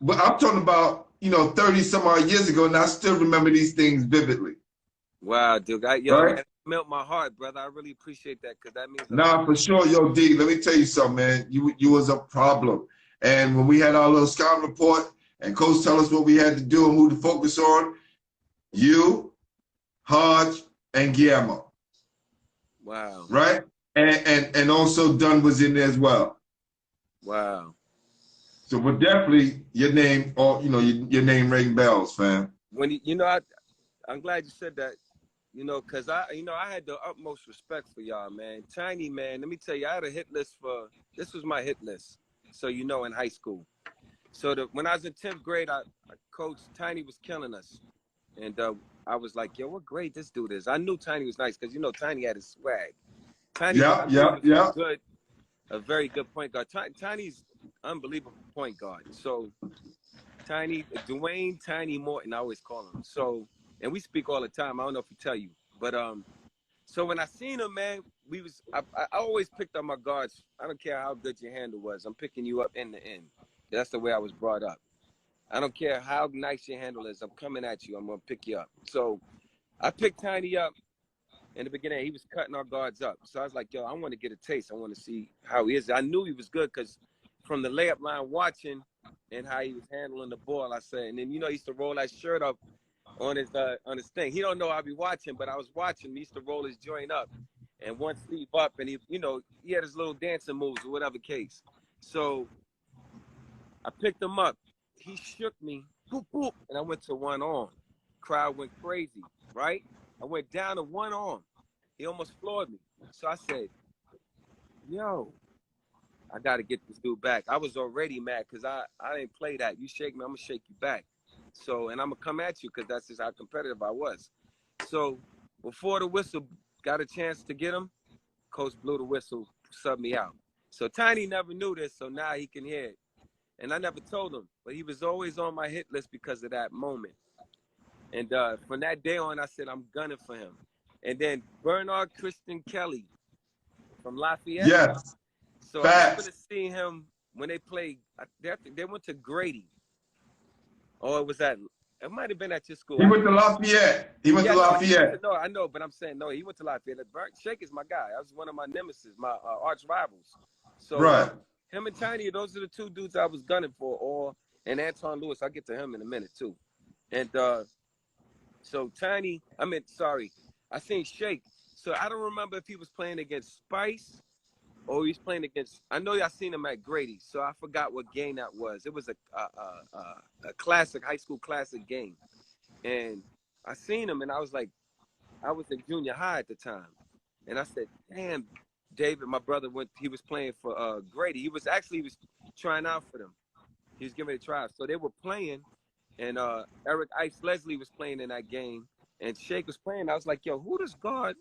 but I'm talking about, 30 some odd years ago, and I still remember these things vividly. Wow, dude. Man, melt my heart, brother. I really appreciate that, because that means for sure. Yo, D, let me tell you something, man. You was a problem. And when we had our little scout report and coach tell us what we had to do and who to focus on, you, Hodge, and Guillermo. Wow. Right? And also Dunn was in there as well. Wow. So we're definitely your name, or your name ring bells, fam. When I'm glad you said that. Because I had the utmost respect for y'all, man. Tiny, man, let me tell you, I had a hit list this was my hit list. So, in high school. So when I was in 10th grade, Coach Tiny was killing us. And I was like, yo, what grade this dude is? I knew Tiny was nice because, Tiny had his swag. Tiny was good, a very good point guard. Tiny's unbelievable point guard. So Tiny, Dwayne Tiny Morton, I always call him. So, and we speak all the time. I don't know if he tell you, but so when I seen him, man, I always picked up my guards. I don't care how good your handle was. I'm picking you up in the end. That's the way I was brought up. I don't care how nice your handle is. I'm coming at you. I'm gonna pick you up. So I picked Tiny up in the beginning. He was cutting our guards up. So I was like, yo, I want to get a taste. I want to see how he is. I knew he was good because from the layup line watching and how he was handling the ball, I said, and then he used to roll that shirt up on his thing. He don't know I'll be watching, but I was watching. He used to roll his joint up and one sleeve up, and he had his little dancing moves or whatever case. So I picked him up. He shook me, boop, boop, and I went to one arm. Crowd went crazy, right? I went down to one arm. He almost floored me. So I said, yo, I got to get this dude back. I was already mad because I didn't play that. You shake me, I'm going to shake you back. So, and I'm going to come at you because that's just how competitive I was. So before the whistle got a chance to get him, coach blew the whistle, subbed me out. So Tiny never knew this, so now he can hear it. And I never told him, but he was always on my hit list because of that moment. And from that day on, I said, I'm gunning for him. And then Bernard Christian Kelly from Lafayette. Yes. So I happened to see him when they played. They went to Grady. Or it might have been at your school. He went to Lafayette. No, I know, but I'm saying, no, he went to Lafayette. Shake is my guy. I was one of my nemesis, my arch rivals. So right. Him and Tiny, those are the two dudes I was gunning for. And Anton Lewis, I'll get to him in a minute too. And so Tiny, I seen Shake. So I don't remember if he was playing against Spice or he was playing against, I know I seen him at Grady, so I forgot what game that was. It was a classic, high school classic game. And I seen him and I was like, I was in junior high at the time. And I said, damn, David, my brother, he was playing for Grady. He was trying out for them. He was giving it a try. So they were playing, and Eric Ice Leslie was playing in that game, and Shake was playing. I was like, yo, who this guard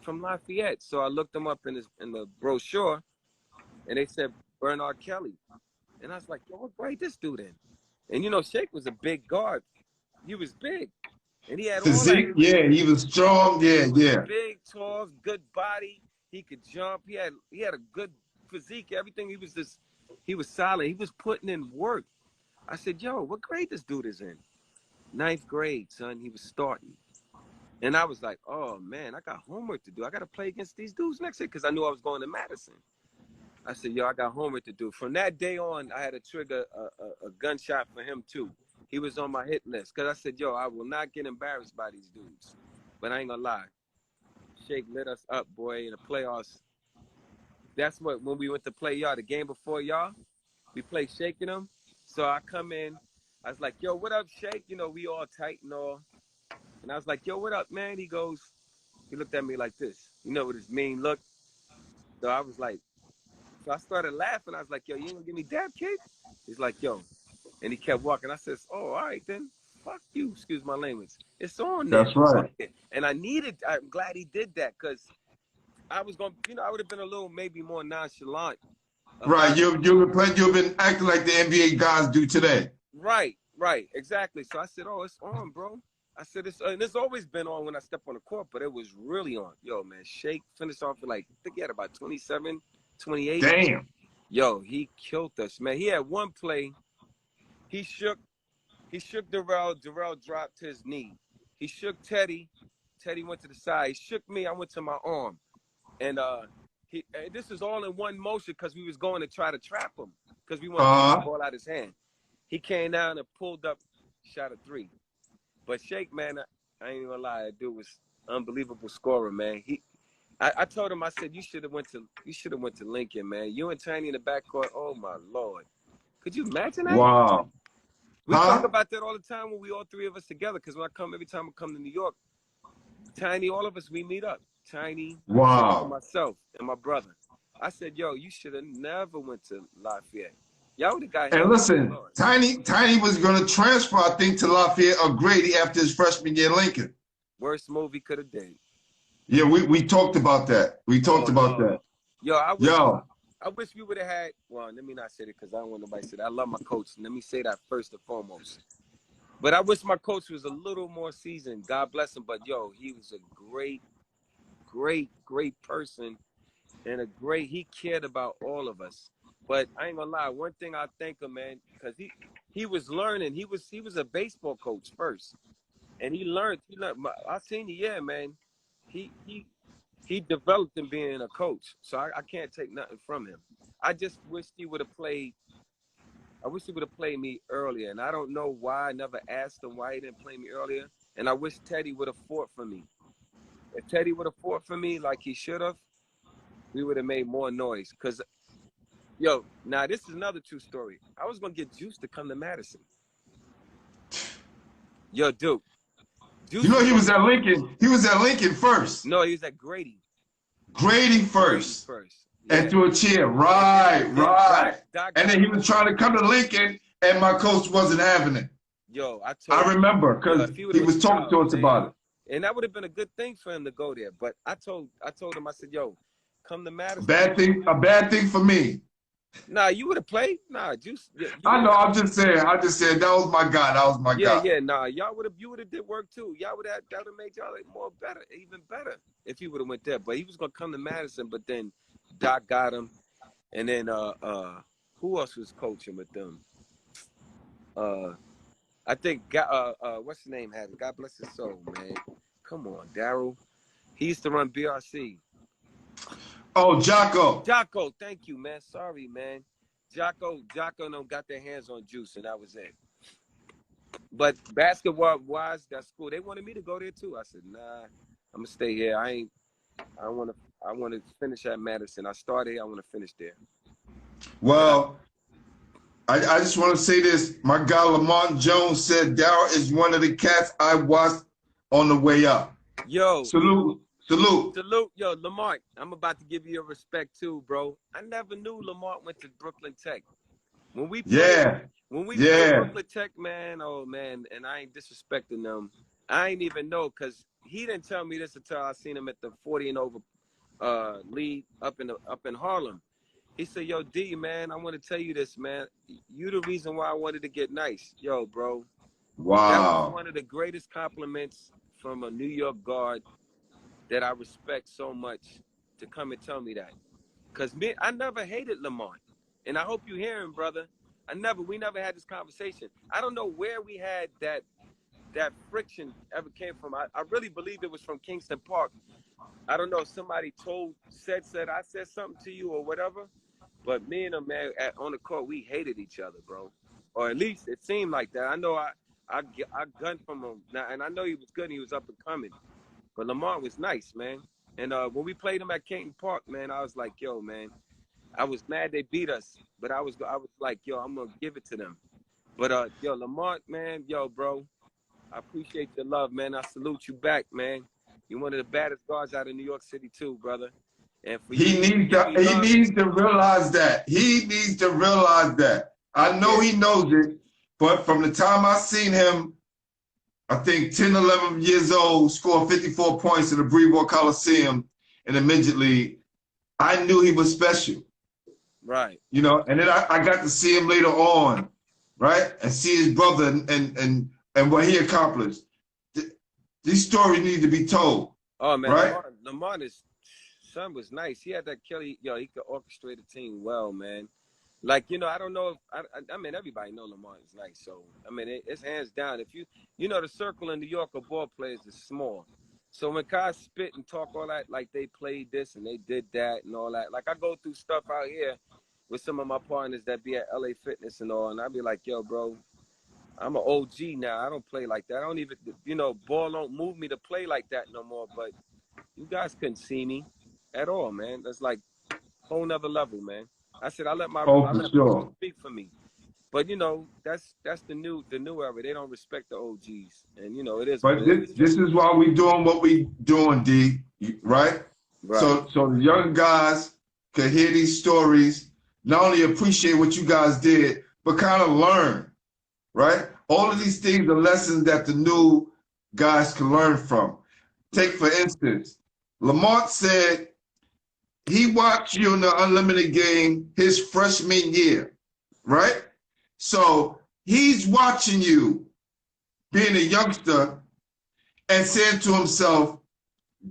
from Lafayette? So I looked him up in the brochure, and they said Bernard Kelly. And I was like, yo, what grade this dude in? And, you know, Shake was a big guard. He was big. And he had physique, all that. yeah, he was strong, yeah. Big, tall, good body. He could jump. He had a good physique. Everything. He was solid. He was putting in work. I said, yo, what grade this dude is in? 9th grade, son. He was starting. And I was like, oh, man, I got homework to do. I got to play against these dudes next year because I knew I was going to Madison. I said, yo, I got homework to do. From that day on, I had to trigger a gunshot for him, too. He was on my hit list because I said, yo, I will not get embarrassed by these dudes. But I ain't going to lie. Shake lit us up, boy, in the playoffs. That's when we went to play y'all, the game before y'all, we played Shaking them. So I come in. I was like, yo, what up, Shake? You know, we all tight and all. And I was like, yo, what up, man? He looked at me like this. You know, with his mean look. So I was like, so I started laughing. I was like, yo, you ain't gonna give me dab kick? He's like, yo. And he kept walking. I said, oh, all right, then. Fuck you. Excuse my language. It's on there. That's right. And I'm glad he did that because I was going to, I would have been a little maybe more nonchalant. Right. You've been acting like the NBA guys do today. Right. Exactly. So I said, oh, it's on, bro. I said, it's always been on when I step on the court, but it was really on. Yo, man, Shake finished off with I think he had about 27, 28. Damn. Yo, he killed us, man. He had one play. He shook Darrell. Darrell dropped his knee. He shook Teddy. Teddy went to the side. He shook me. I went to my arm. And this is all in one motion because we was going to try to trap him because we wanted to get the ball out of his hand. He came down and pulled up, shot a 3. But Shake, man, I ain't gonna lie, that dude was unbelievable scorer, man. I told him, I said, you should have went to Lincoln, man. You and Tiny in the backcourt. Oh my Lord. Could you imagine that? Wow. We talk about that all the time when we all three of us together. Because every time I come to New York, Tiny, all of us, we meet up. Tiny, myself, and my brother. I said, yo, you should have never went to Lafayette. Y'all would have got him. And listen, Tiny was going to transfer, I think, to Lafayette or Grady after his freshman year in Lincoln. Worst move he could have did. Yeah, we talked about that. Yo, I wish we would have had, well, let me not say it because I don't want nobody to say that. I love my coach. Let me say that first and foremost. But I wish my coach was a little more seasoned. God bless him. But, yo, he was a great person. And he cared about all of us. But I ain't gonna lie, one thing I thank him, man, because he was learning. He was a baseball coach first. And he learned. I seen man. He developed in being a coach. So I can't take nothing from him. I just wish he would have played. I wish he would have played me earlier. And I don't know why. I never asked him why he didn't play me earlier. And I wish Teddy would have fought for me. If Teddy would have fought for me like he should have, we would have made more noise. Because, yo, now this is another true story. I was going to get Juice to come to Madison. Yo, Duke. Juice, you know he was at Lincoln. He was at Lincoln first. No, he was at Grady. Grady first. Yeah. And threw a chair. Right. And then he was trying to come to Lincoln, and my coach wasn't having it. Yo, I remember because he was talking to us about it. And that would have been a good thing for him to go there. But I told him, I said, yo, come to Madison. A bad thing for me. Nah, you would have played. Nah, Juice. I know. I'm just saying. That was my guy. Guy. Yeah. Nah, you would have did work too. That would have made y'all even better if he would have went there. But he was gonna come to Madison. But then Doc got him, and then who else was coaching with them? I think what's his name had it? God bless his soul, man. Come on, Darrell. He used to run BRC. Oh, Jocko. Jocko, thank you, man. Sorry, man. Jocko got their hands on Juice, and that was it. But basketball-wise, that's cool. They wanted me to go there too. I said, nah, I'm gonna stay here. I want to finish at Madison. I started here. I want to finish there. Well, I just want to say this. My guy Lamont Jones said Darrell is one of the cats I watched on the way up. Yo, salute Salute. Salute, yo, Lamar. I'm about to give you your respect too, bro. I never knew Lamar went to Brooklyn Tech. When we played, Yeah. when we played Yeah. Brooklyn Tech, man, oh man, and I ain't disrespecting them. I ain't even know because he didn't tell me this until I seen him at the 40 and over league up in Harlem. He said, "Yo, D, man, I want to tell you this, man. You the reason why I wanted to get nice, yo, bro. That was Wow. one of the greatest compliments from a New York guard that I respect so much to come and tell me that. Cause I never hated Lamont, and I hope you hear him, brother. We never had this conversation. I don't know where we had that friction ever came from. I really believe it was from Kingston Park. I don't know. Somebody said I said something to you or whatever. But me and him, man, on the court, we hated each other, bro. Or at least it seemed like that. I know I gunned from him, now, and I know he was good and he was up and coming. But Lamont was nice, man. And when we played him at Canton Park, man, I was like, yo, man, I was mad they beat us, but I was like, yo, I'm gonna give it to them. But yo, Lamont, man, yo, bro, I appreciate your love, man. I salute you back, man. You're one of the baddest guards out of New York City too, brother. And for you to give me He love, needs to realize that. He needs to realize that. I know he knows it, but from the time I seen him, I think 10, 11 years old, score 54 points in the Brevoort Coliseum in the midget league, I knew he was special. right? You know, and then I got to see him later on, right? And see his brother and what he accomplished. These stories need to be told. Oh man, right? Lamont, his son was nice. He had that Kelly, yo, he could orchestrate a team well, man. Like, you know, I don't know if I mean everybody know Lamont is nice. So I mean it's hands down. If you know the circle in New York of ball players is small. So when guys spit and talk all that, like they played this and they did that and all that, like I go through stuff out here with some of my partners that be at LA Fitness and all, and I be like, yo, bro, I'm an OG now. I don't play like that. I don't even, you know, ball don't move me to play like that no more. But you guys couldn't see me at all, man. That's like a whole nother level, man. I said I let Oh, for people sure. speak for me. But you know, that's the new era. They don't respect the OGs, and you know it is what But it is. this is why we doing what we doing, D, right? Right, So the young guys can hear these stories, not only appreciate what you guys did, but kind of learn, right? All of these things are lessons that the new guys can learn from. Take, for instance, Lamont said he watched you in the Unlimited game his freshman year, right? So he's watching you being a youngster and saying to himself,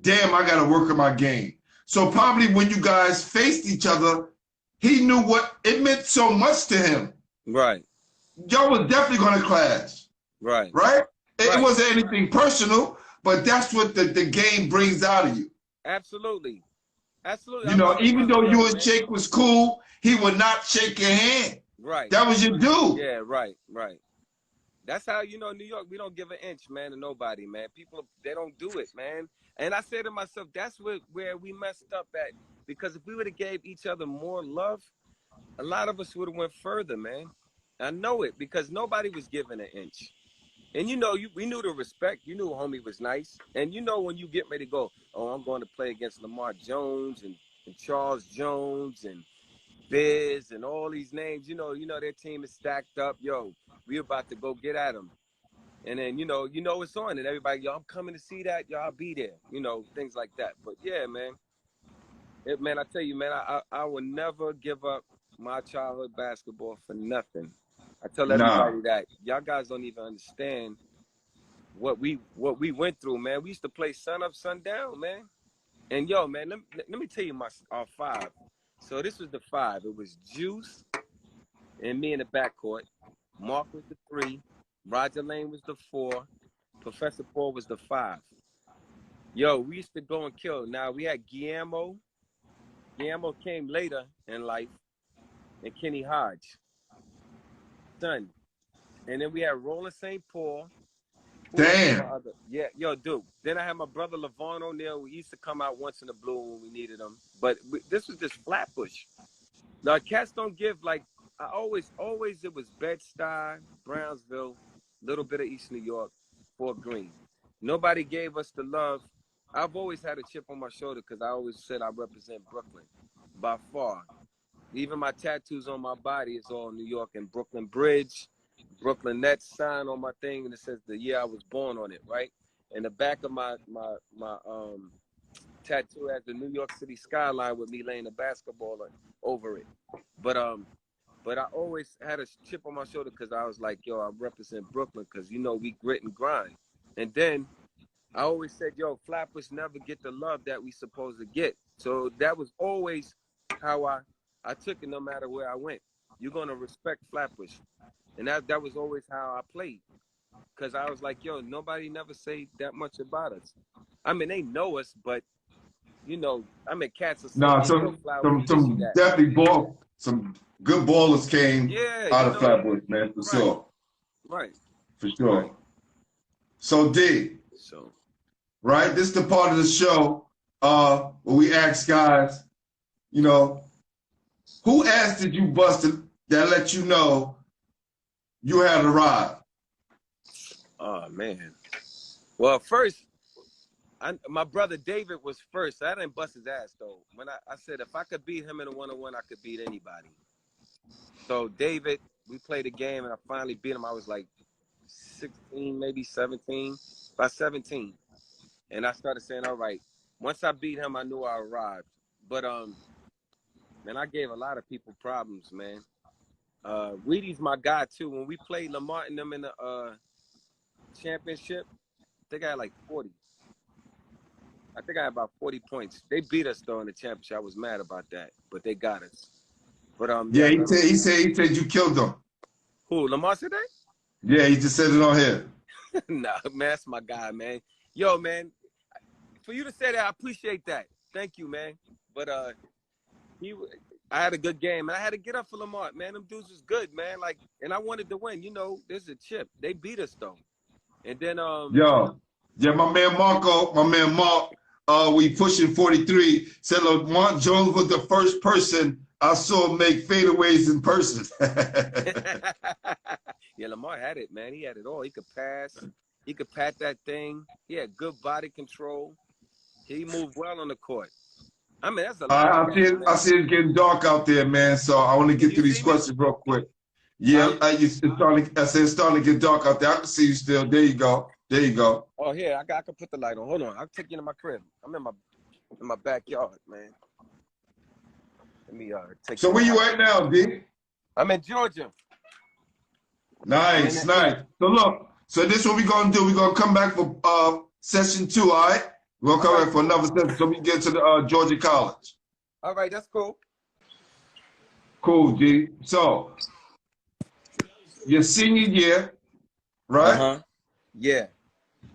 damn, I got to work on my game. So probably when you guys faced each other, he knew what it meant so much to him. right, Y'all was definitely going to clash, right, right? It right. wasn't anything personal, but that's what the game brings out of you. Absolutely, absolutely. You I know, love my even brother, though you yo, and man. Shake was cool, he would not shake your hand. Right. That was your dude. Yeah, right, right. That's how, you know, New York, we don't give an inch, man, to nobody, man. People, they don't do it, man. And I say to myself, that's where we messed up at. Because if we would have gave each other more love, a lot of us would have went further, man. I know it because nobody was giving an inch. And you know, we knew the respect. You knew homie was nice. And you know when you get ready to go, oh, I'm going to play against Lamar Jones and Charles Jones and Biz and all these names, you know their team is stacked up. Yo, we about to go get at them. And then, you know it's on and everybody, yo, I'm coming to see that. Y'all be there, you know, things like that. But yeah, man, man, I tell you, man, I will never give up my childhood basketball for nothing. I tell Nah. everybody that y'all guys don't even understand what we went through, man. We used to play sun up, sun down, man. And yo, man, let me tell you our five. So this was the five. It was Juice and me in the backcourt. Mark was the 3. Roger Lane was the 4. Professor Paul was the 5. Yo, we used to go and kill. Now we had Guillermo. Guillermo came later in life, and Kenny Hodge, son. And then we had Roland St. Paul. Damn. Yeah, yo, dude. Then I had my brother LaVon O'Neal. We used to come out once in the blue when we needed him. But this was just Flatbush. Now, cats don't give, like, I always, it was Bed-Stuy, Brownsville, little bit of East New York, Fort Greene. Nobody gave us the love I've always had a chip on my shoulder because I always said I represent Brooklyn by far. Even my tattoos on my body is all New York and Brooklyn Bridge, Brooklyn Nets sign on my thing, and it says the year I was born on it, right? And the back of my tattoo has the New York City skyline with me laying a basketball over it. But I always had a chip on my shoulder because I was like, yo, I represent Brooklyn because, you know, we grit and grind. And then I always said, yo, Flatbush never get the love that we supposed to get. So that was always how I took it no matter where I went. You're going to respect Flatbush. And that was always how I played. Because I was like, yo, nobody never say that much about us. I mean, they know us, but, you know, I mean, cats are so Some definitely some good ballers came out of Flatbush, man, for sure. Right. For sure. Right. So D. So. Right, this is the part of the show where we ask guys, you know, who ass did you busted that let you know you had arrived? Oh man. Well, first, my brother David was first. I didn't bust his ass though. When I said if I could beat him in a one-on-one, I could beat anybody. So David, we played a game and I finally beat him. I was like 16, maybe 17, by 17. And I started saying, all right, once I beat him, I knew I arrived. But man, I gave a lot of people problems, man. Reedy's my guy too. When we played Lamar and them in the championship, I think I had like 40. I think I had about 40 points. They beat us though in the championship. I was mad about that, but they got us. But yeah, he said you killed them. Who, Lamar said that? Yeah, he just said it on here. Nah, man, that's my guy, man. Yo, man, for you to say that, I appreciate that. Thank you, man. But I had a good game, and I had to get up for Lamar, man. Them dudes was good, man. Like, and I wanted to win. You know, there's a chip. They beat us though, and then yeah, my man Mark, we pushing 43. Said Lamar Jones was the first person I saw make fadeaways in person. Yeah, Lamar had it, man. He had it all. He could pass. He could pat that thing. He had good body control. He moved well on the court. I mean, that's a lot. I see it getting dark out there, man. So I want to get through these questions real quick. Yeah, it's starting to get dark out there. I can see you still. There you go. There you go. Oh, here, I can put the light on. Hold on. I'll take you to my crib. I'm in my backyard, man. Let me take. So where you at now, D? I'm in Georgia. Nice. So look. So this is what we're gonna do. We're gonna come back for session 2. All right. We're gonna come back for another session so we can get to the Georgia College. All right, that's cool. Cool, G. So your senior year, right? Yeah.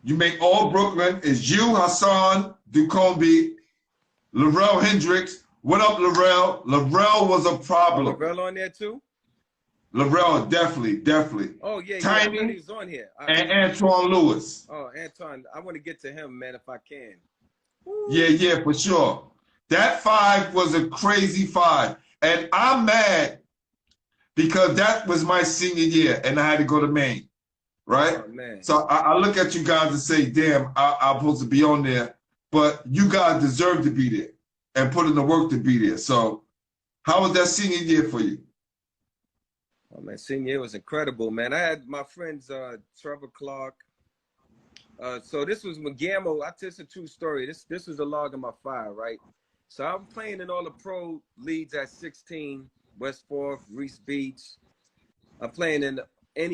You make all Brooklyn. It's you, Hassan, Ducombe, Larrell Hendricks. What up, Larrell? Larrell was a problem. Larrell on there too? Larrell, definitely. Oh, yeah, Tiny, I he's on here. And Antoine Lewis. Oh, Antoine, I want to get to him, man, if I can. Woo. Yeah, for sure. That 5 was a crazy 5. And I'm mad because that was my senior year and I had to go to Maine, right? Oh, man. So I look at you guys and say, damn, I'm supposed to be on there. But you guys deserve to be there and put in the work to be there. So how was that senior year for you? Oh, man, senior year was incredible, man. I had my friends, Trevor Clark. So this was McGammo. I tell you a true story. This was a log in my file, right? So I'm playing in all the pro leagues at 16, West 4th, Reese Beach. I'm playing in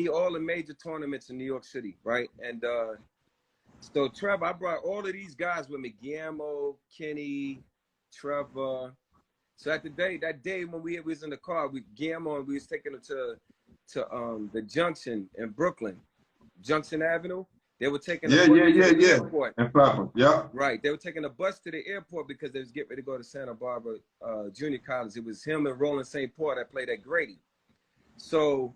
all the major tournaments in New York City, right? And so Trevor, I brought all of these guys with me, Guillermo, Kenny, Trevor. So that day when we was in the car with Guillermo and we was taking them to the Junction in Brooklyn, Junction Avenue. They were taking the airport. Yeah. Right. They were taking a bus to the airport because they was getting ready to go to Santa Barbara Junior College. It was him and Roland St. Paul that played at Grady. So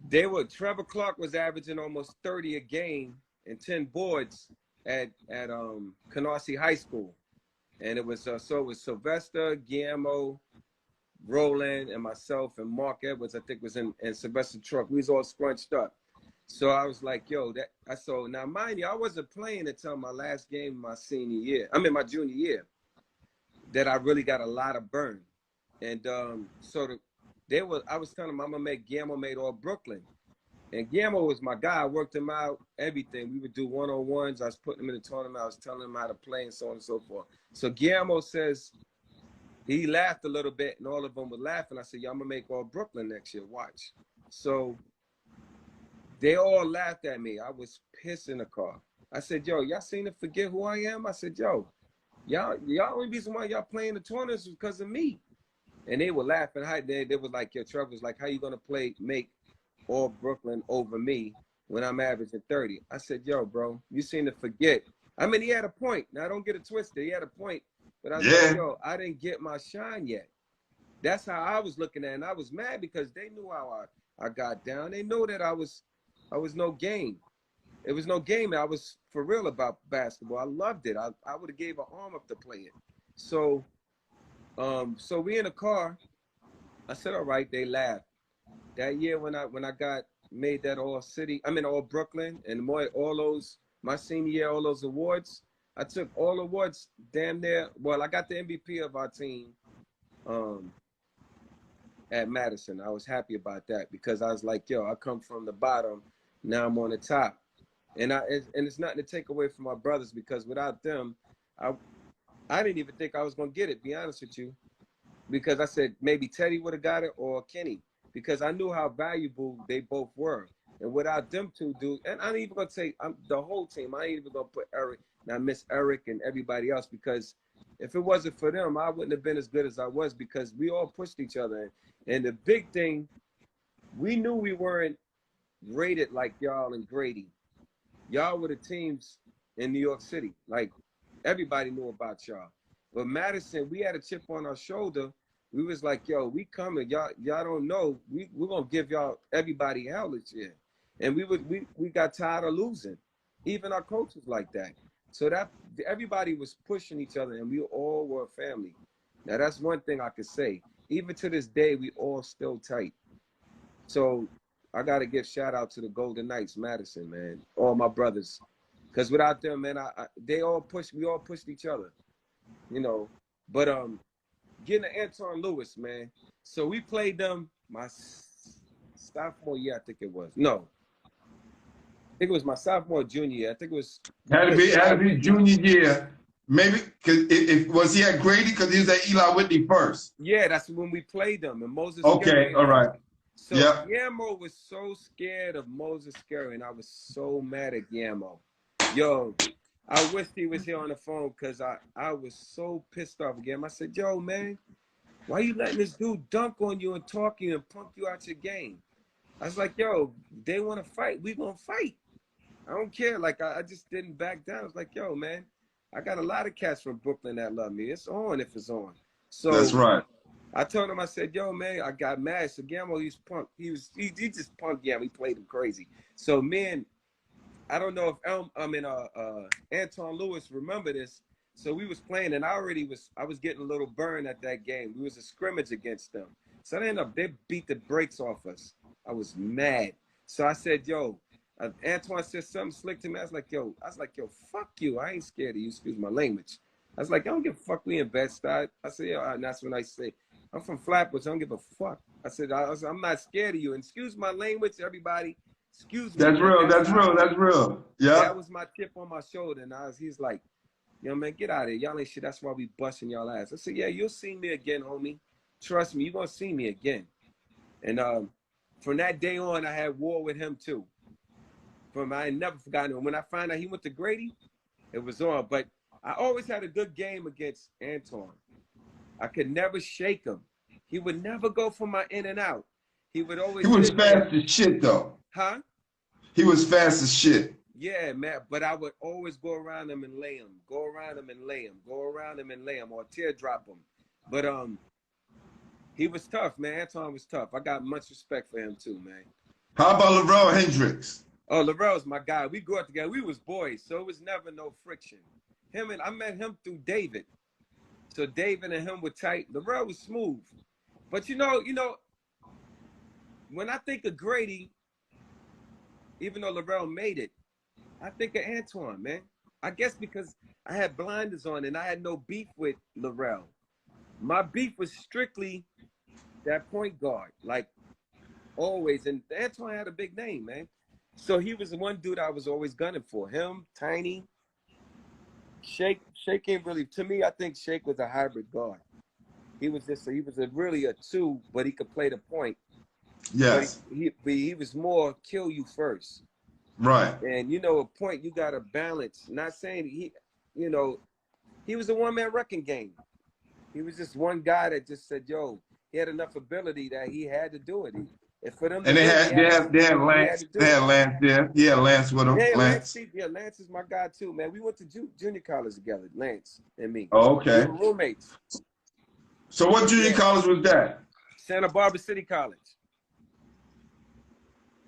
Trevor Clark was averaging almost 30 a game and 10 boards at Canarsie High School. And it was Sylvester, Guillermo, Roland, and myself, and Mark Edwards, I think, was in Sylvester's truck. We was all scrunched up. So I was like, yo, so now mind you, I wasn't playing until my last game my senior year. I mean my junior year, that I really got a lot of burn. And I was telling them I'm gonna make Guillermo made all Brooklyn. And Guillermo was my guy. I worked him out, everything. We would do one-on-ones. I was putting him in the tournament. I was telling him how to play and so on and so forth. So Guillermo says, he laughed a little bit and all of them were laughing. I said, yo, I'm gonna make all Brooklyn next year, watch. So they all laughed at me. I was pissed in the car. I said, yo, y'all seem to forget who I am? I said, yo, y'all only reason why y'all playing the tournaments is because of me. And they were laughing. They was like, yo, Trevor was like, how you gonna make all Brooklyn over me when I'm averaging 30? I said, yo, bro, you seem to forget. I mean, he had a point. Now, don't get it twisted. He had a point. But I was like, yo, I didn't get my shine yet. That's how I was looking at it. And I was mad because they knew how I got down. They knew that I was no game. It was no game. I was for real about basketball. I loved it. I would have gave an arm up to play it. So we in the car. I said, all right. They laughed. That year when I got made that all Brooklyn and my senior year, all those awards, I took all awards damn near. Well, I got the MVP of our team at Madison. I was happy about that because I was like, yo, I come from the bottom. Now I'm on the top. And it's nothing to take away from my brothers because without them, I didn't even think I was going to get it, be honest with you. Because I said maybe Teddy would have got it or Kenny. Because I knew how valuable they both were. And without them two dudes, and I ain't even going to say the whole team. I ain't even going to put Eric. And I miss Eric and everybody else because if it wasn't for them, I wouldn't have been as good as I was because we all pushed each other. And the big thing, we knew we weren't rated like y'all and Grady. Y'all were the teams in New York City. Like, everybody knew about y'all. But Madison, we had a chip on our shoulder. We was like, yo, we coming. Y'all don't know. We're going to give y'all everybody hell this year. And we got tired of losing. Even our coaches like that. So that everybody was pushing each other, and we all were a family. Now, that's one thing I could say. Even to this day, we all still tight. So I got to give shout out to the Golden Knights, Madison, man. All my brothers. Because without them, man, we all pushed each other, you know. But getting to Anton Lewis, man. So we played them my sophomore year, I think it was. No. I think it was my sophomore, junior year. I think it was. Had to be junior year. Maybe, because was he at Grady? Because he was at Eli Whitney first. Yeah, that's when we played them. And Moses. Okay, all right. So Guillermo was so scared of Moses Scurry, and I was so mad at Guillermo. Yo, I wish he was here on the phone because I was so pissed off again. I said, yo, man, why you letting this dude dunk on you and talk you and punk you out your game? I was like, yo, they want to fight. We going to fight. I don't care. Like, I just didn't back down. I was like, yo, man, I got a lot of cats from Brooklyn that love me. It's on if it's on. So that's right. I told him, I said, yo, man, I got mad. So Guillermo, he's punked. He just punked Guillermo. He played him crazy. So man, I don't know if Anton Lewis remember this. So we was playing, and I was getting a little burn at that game. We was a scrimmage against them. So they beat the brakes off us. I was mad. So I said, yo, Antoine said something slick to me. I was like, yo, fuck you. I ain't scared of you. Excuse my language. I was like, I don't give a fuck. We in Bed-Stuy. I said, yo, and that's when I say, I'm from Flatbush. I don't give a fuck. I said, I'm not scared of you. And excuse my language, everybody. Excuse me. That's real. That's real. Yeah. That was my chip on my shoulder. And he's like, yo, man, get out of here. Y'all ain't shit. That's why we busting y'all ass. I said, yeah, you'll see me again, homie. Trust me, you're going to see me again. And from that day on, I had war with him, too. I ain't never forgotten him. When I found out he went to Grady, it was on. But I always had a good game against Anton. I could never shake him. He would never go for my in and out. He would always. He was fast as shit, though. Huh? He was fast as shit. Yeah, man. But I would always go around him and lay him. Go around him and lay him. Go around him and lay him or teardrop him. But he was tough, man. Anton was tough. I got much respect for him too, man. How about Darrell Hendricks? Oh, Laurel's my guy. We grew up together. We was boys, so it was never no friction. I met him through David. So David and him were tight. Darrell was smooth. But you know, when I think of Grady, even though Darrell made it, I think of Antoine, man. I guess because I had blinders on and I had no beef with Darrell. My beef was strictly that point guard, like always. And Antoine had a big name, man. So he was the one dude I was always gunning for. Him, Tiny, Shake. Shake ain't really, to me, I think Shake was a hybrid guard. He was really a two, but he could play the point. But Yes. he was more kill you first. Right. And you know, a point you got to balance. Not saying you know, he was a one-man wrecking game. He was just one guy that just said, "Yo," he had enough ability that he had to do it. And for them to And win, they had he had Lance. to They do had it. Lance there. He had Lance with him. Yeah, Lance. Lance is my guy too, man. We went to junior college together, Lance and me. Oh, We okay. were roommates. So what junior Yeah, college was that? Santa Barbara City College.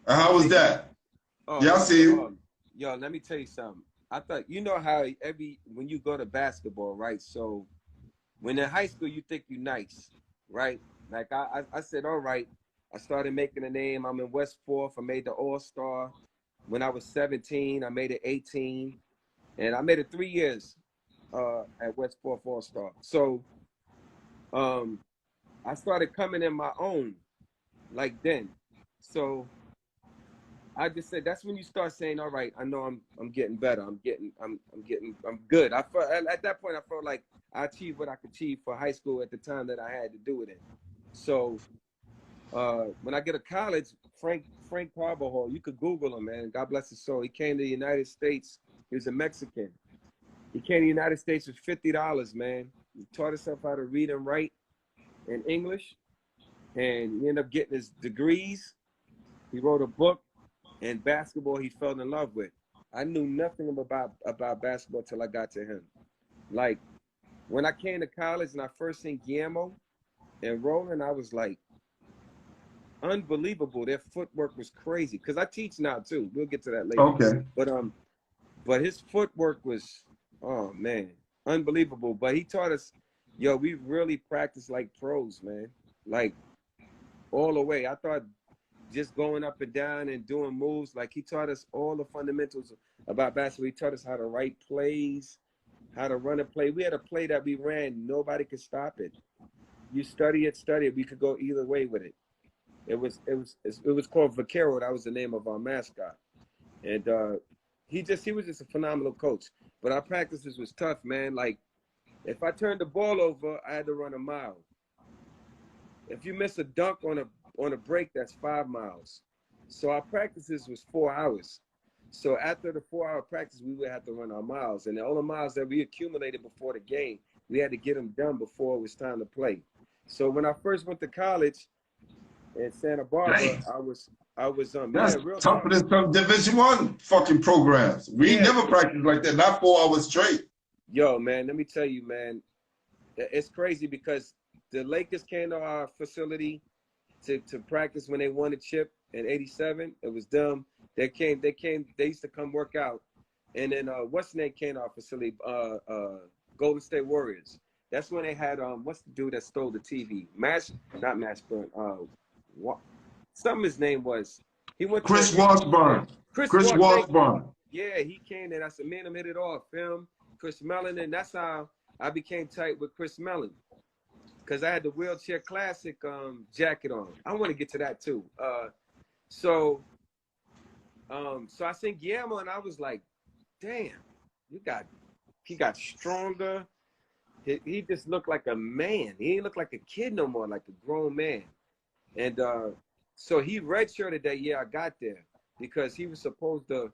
How was that? Oh, Yeah, I see you. yo, let me tell you something. I thought, you know how when you go to basketball, right? So when in high school, you think you nice, right? Like I said, all right. I started making a name. I'm in West Fourth. I made the All-Star. When I was 17, I made it 18. And I made it 3 years at West Fourth All-Star. So I started coming in my own like then. So I just said that's when you start saying, all right, I know I'm getting better. I'm good. I felt at that point I felt like I achieved what I could achieve for high school at the time that I had to do it in. So when I get to college, Frank Carbajal, you could Google him, man. God bless his soul. He came to the United States. He was a Mexican. He came to the United States with $50, man. He taught himself how to read and write in English, and he ended up getting his degrees. He wrote a book, and basketball he fell in love with. I knew nothing about basketball till I got to him. Like, when I came to college and I first seen Guillermo and Roland, I was like, unbelievable. Their footwork was crazy. Because I teach now too. We'll get to that later. Okay. But his footwork was, oh man, unbelievable. But he taught us, yo, we really practiced like pros, man. Like all the way. I thought just going up and down and doing moves, like he taught us all the fundamentals about basketball. He taught us how to write plays, how to run a play. We had a play that we ran, nobody could stop it. You study it, we could go either way with it. It was called Vaquero. That was the name of our mascot. And he was just a phenomenal coach. But our practices was tough, man. Like if I turned the ball over, I had to run a mile. If you miss a dunk on a break, that's 5 miles. So our practices was 4 hours. So after the 4-hour practice, we would have to run our miles. And all the miles that we accumulated before the game, we had to get them done before it was time to play. So when I first went to college in Santa Barbara, I was That's real tougher tough. than some Division I fucking programs. We never practiced like that, not 4 hours straight. Yo, man, let me tell you, man, it's crazy because the Lakers came to our facility to practice when they won a chip in '87. It was them. They used to come work out. And then what's the name came to our facility? Golden State Warriors. That's when they had what's the dude that stole the TV? Not Mashburn. Something his name was. He went Chris to Washburn. Chris Washburn. Yeah, he came and I said, man, I made it off. Him, Chris Mellon, and that's how I became tight with Chris Mellon. Because I had the Wheelchair Classic jacket on. I want to get to that too. So I seen Guillermo and I was like, damn, he got stronger. He just looked like a man. He didn't look like a kid no more, like a grown man. And so he redshirted that year I got there because he was supposed to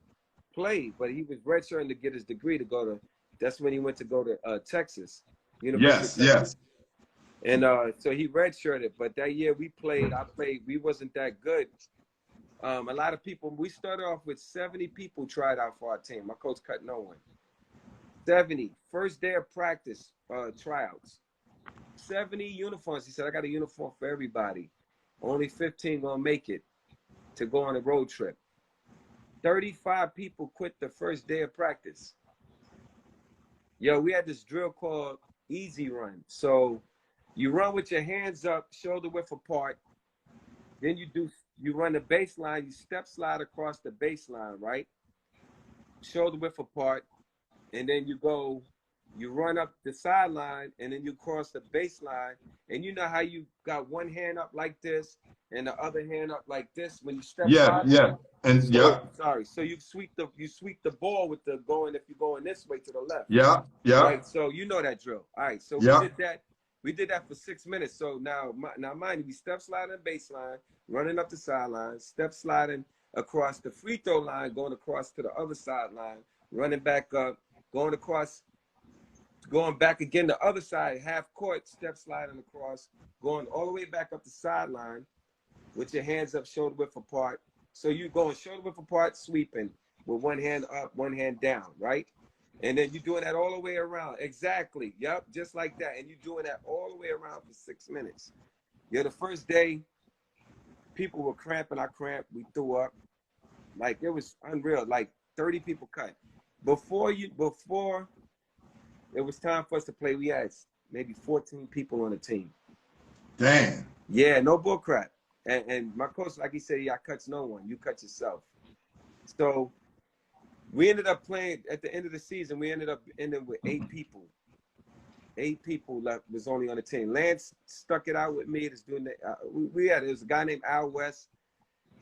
play, but he was redshirting to get his degree to go to, that's when he went to go to Texas, University of Texas. And so he redshirted, but that year I played, we wasn't that good. A lot of people, we started off with 70 people tried out for our team. My coach cut no one. 70, first day of practice, tryouts. 70 uniforms. He said, I got a uniform for everybody. Only 15 gonna make it to go on a road trip. 35 people quit the first day of practice. Yo, we had this drill called Easy Run. So you run with your hands up, shoulder width apart. Then you do you run the baseline, you step slide across the baseline, right? Shoulder width apart, and then you run up the sideline, and then you cross the baseline. And you know how you got one hand up like this and the other hand up like this when you step Yeah, slide? yeah. And So sorry. So you sweep the ball with the going if you're going this way to the left. yeah, yeah, Right. So you know that drill. All right. So yeah. we did that. We did that for 6 minutes. So now mind you, we step sliding baseline, running up the sideline, step sliding across the free throw line, going across to the other sideline, running back up, going across, going back again the other side, half court, step sliding across, going all the way back up the sideline with your hands up, shoulder width apart. So you going shoulder width apart, sweeping with one hand up, one hand down, right? And then you're doing that all the way around. Exactly. Yep, just like that. And you're doing that all the way around for 6 minutes. Yeah, the first day, people were cramping. I cramped. We threw up. Like, it was unreal. Like, 30 people cut. Before it was time for us to play, we had maybe 14 people on the team. Damn. Yeah, no bull crap. And my coach, like he said, I cut no one. You cut yourself. So we ended up playing at the end of the season. We ended up ending with 8 people. 8 people left was only on the team. Lance stuck it out with me. It was a guy named Al West.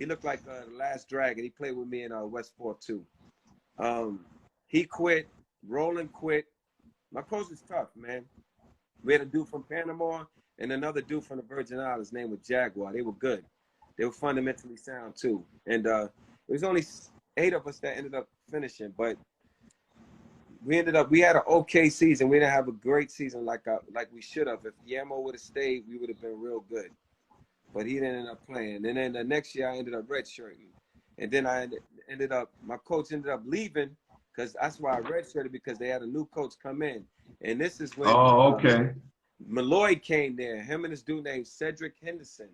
He looked like the last dragon. He played with me in West 4-2. He quit. Roland quit. My coach was tough, man. We had a dude from Panama and another dude from the Virgin Islands named was Jaguar. They were good. They were fundamentally sound too. And it was only 8 of us that ended up finishing, but we had an okay season. We didn't have a great season like we should have. If Yamo would have stayed, we would have been real good. But he didn't end up playing. And then the next year I ended up redshirting. And then my coach ended up leaving because that's why I redshirted, because they had a new coach come in. And this is when Malloy came there. Him and this dude named Cedric Henderson.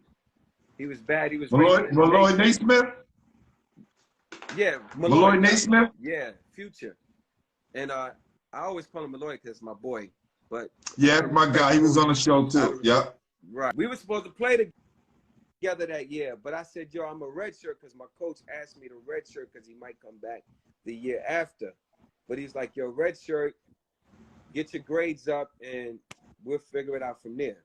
He was bad. He was Malloy Naismith? Yeah, Malloy Naismith? Yeah, Future. And I always call him Malloy because it's my boy. But yeah, my guy. He was on the show too. Yeah. Right. We were supposed to play together that year, but I said, yo, I'm a redshirt because my coach asked me to redshirt because he might come back the year after. But he's like, yo, redshirt, get your grades up, and we'll figure it out from there.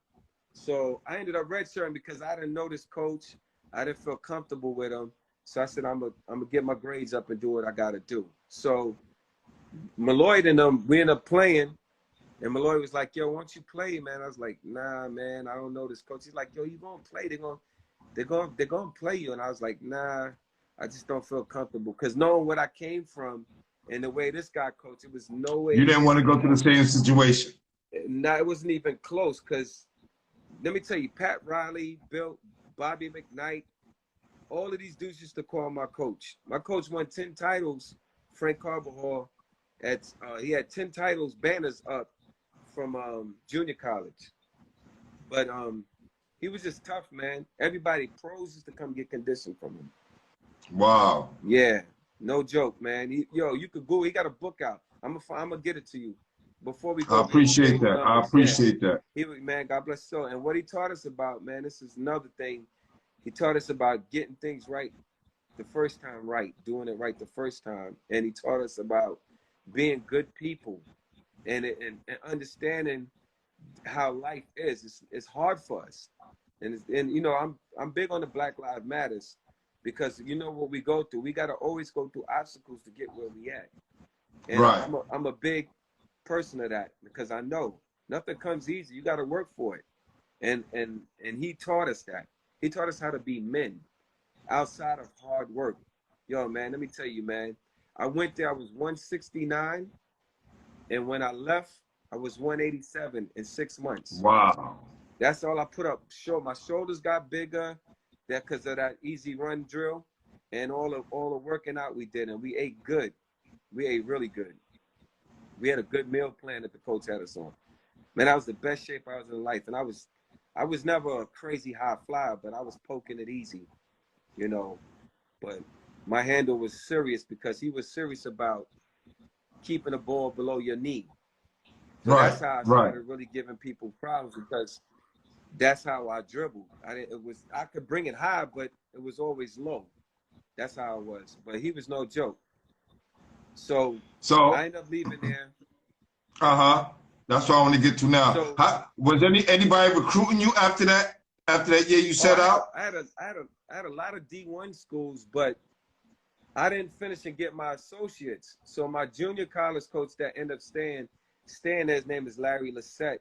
So I ended up redshirting because I didn't know this coach. I didn't feel comfortable with him. So I said, I'm gonna get my grades up and do what I got to do. So Malloy and we ended up playing, and Malloy was like, yo, why don't you play, man? I was like, nah, man, I don't know this coach. He's like, yo, you gonna play. They're gonna play you. And I was like, nah, I just don't feel comfortable. Because knowing what I came from and the way this guy coached, it was no way. You didn't want to go through the same situation. No, it wasn't even close. Because let me tell you, Pat Riley, Bill, Bobby McKnight, all of these dudes used to call my coach. My coach won 10 titles, Frank Carbajal. He had 10 titles, banners up from junior college. But he was just tough, man. Everybody, pros used to come get conditioned from him. Wow. Yeah, no joke, man. You could go. He got a book out. I'm gonna get it to you before we go. I appreciate that. I appreciate that. Man, God bless his soul. And what he taught us about, man, this is another thing. He taught us about getting things right the first time right, doing it right the first time. And he taught us about being good people and understanding how life is. It's hard for us. And you know, I'm big on the Black Lives Matters because you know what we go through. We got to always go through obstacles to get where we at. And right. I'm a big person of that because I know nothing comes easy. You got to work for it. And he taught us that. He taught us how to be men outside of hard work. Yo, man, let me tell you, man. I went there, I was 169. And when I left, I was 187 in 6 months. Wow. That's all I put up. My shoulders got bigger because of that easy run drill and all the working out we did. And we ate good. We ate really good. We had a good meal plan that the coach had us on. Man, that was the best shape I was in life. And I was never a crazy high flyer, but I was poking it easy, you know. But my handle was serious because he was serious about keeping the ball below your knee. So that's how I started really giving people problems because That's how I dribbled. I could bring it high, but it was always low. That's how it was. But he was no joke. So I So, ended up leaving there. uh-huh. That's what I want to get to now. So Was anybody recruiting you after that? After that year you oh, set out? I had a lot of D1 schools, but I didn't finish and get my associates. So my junior college coach that ended up staying there, his name is Larry Lissette.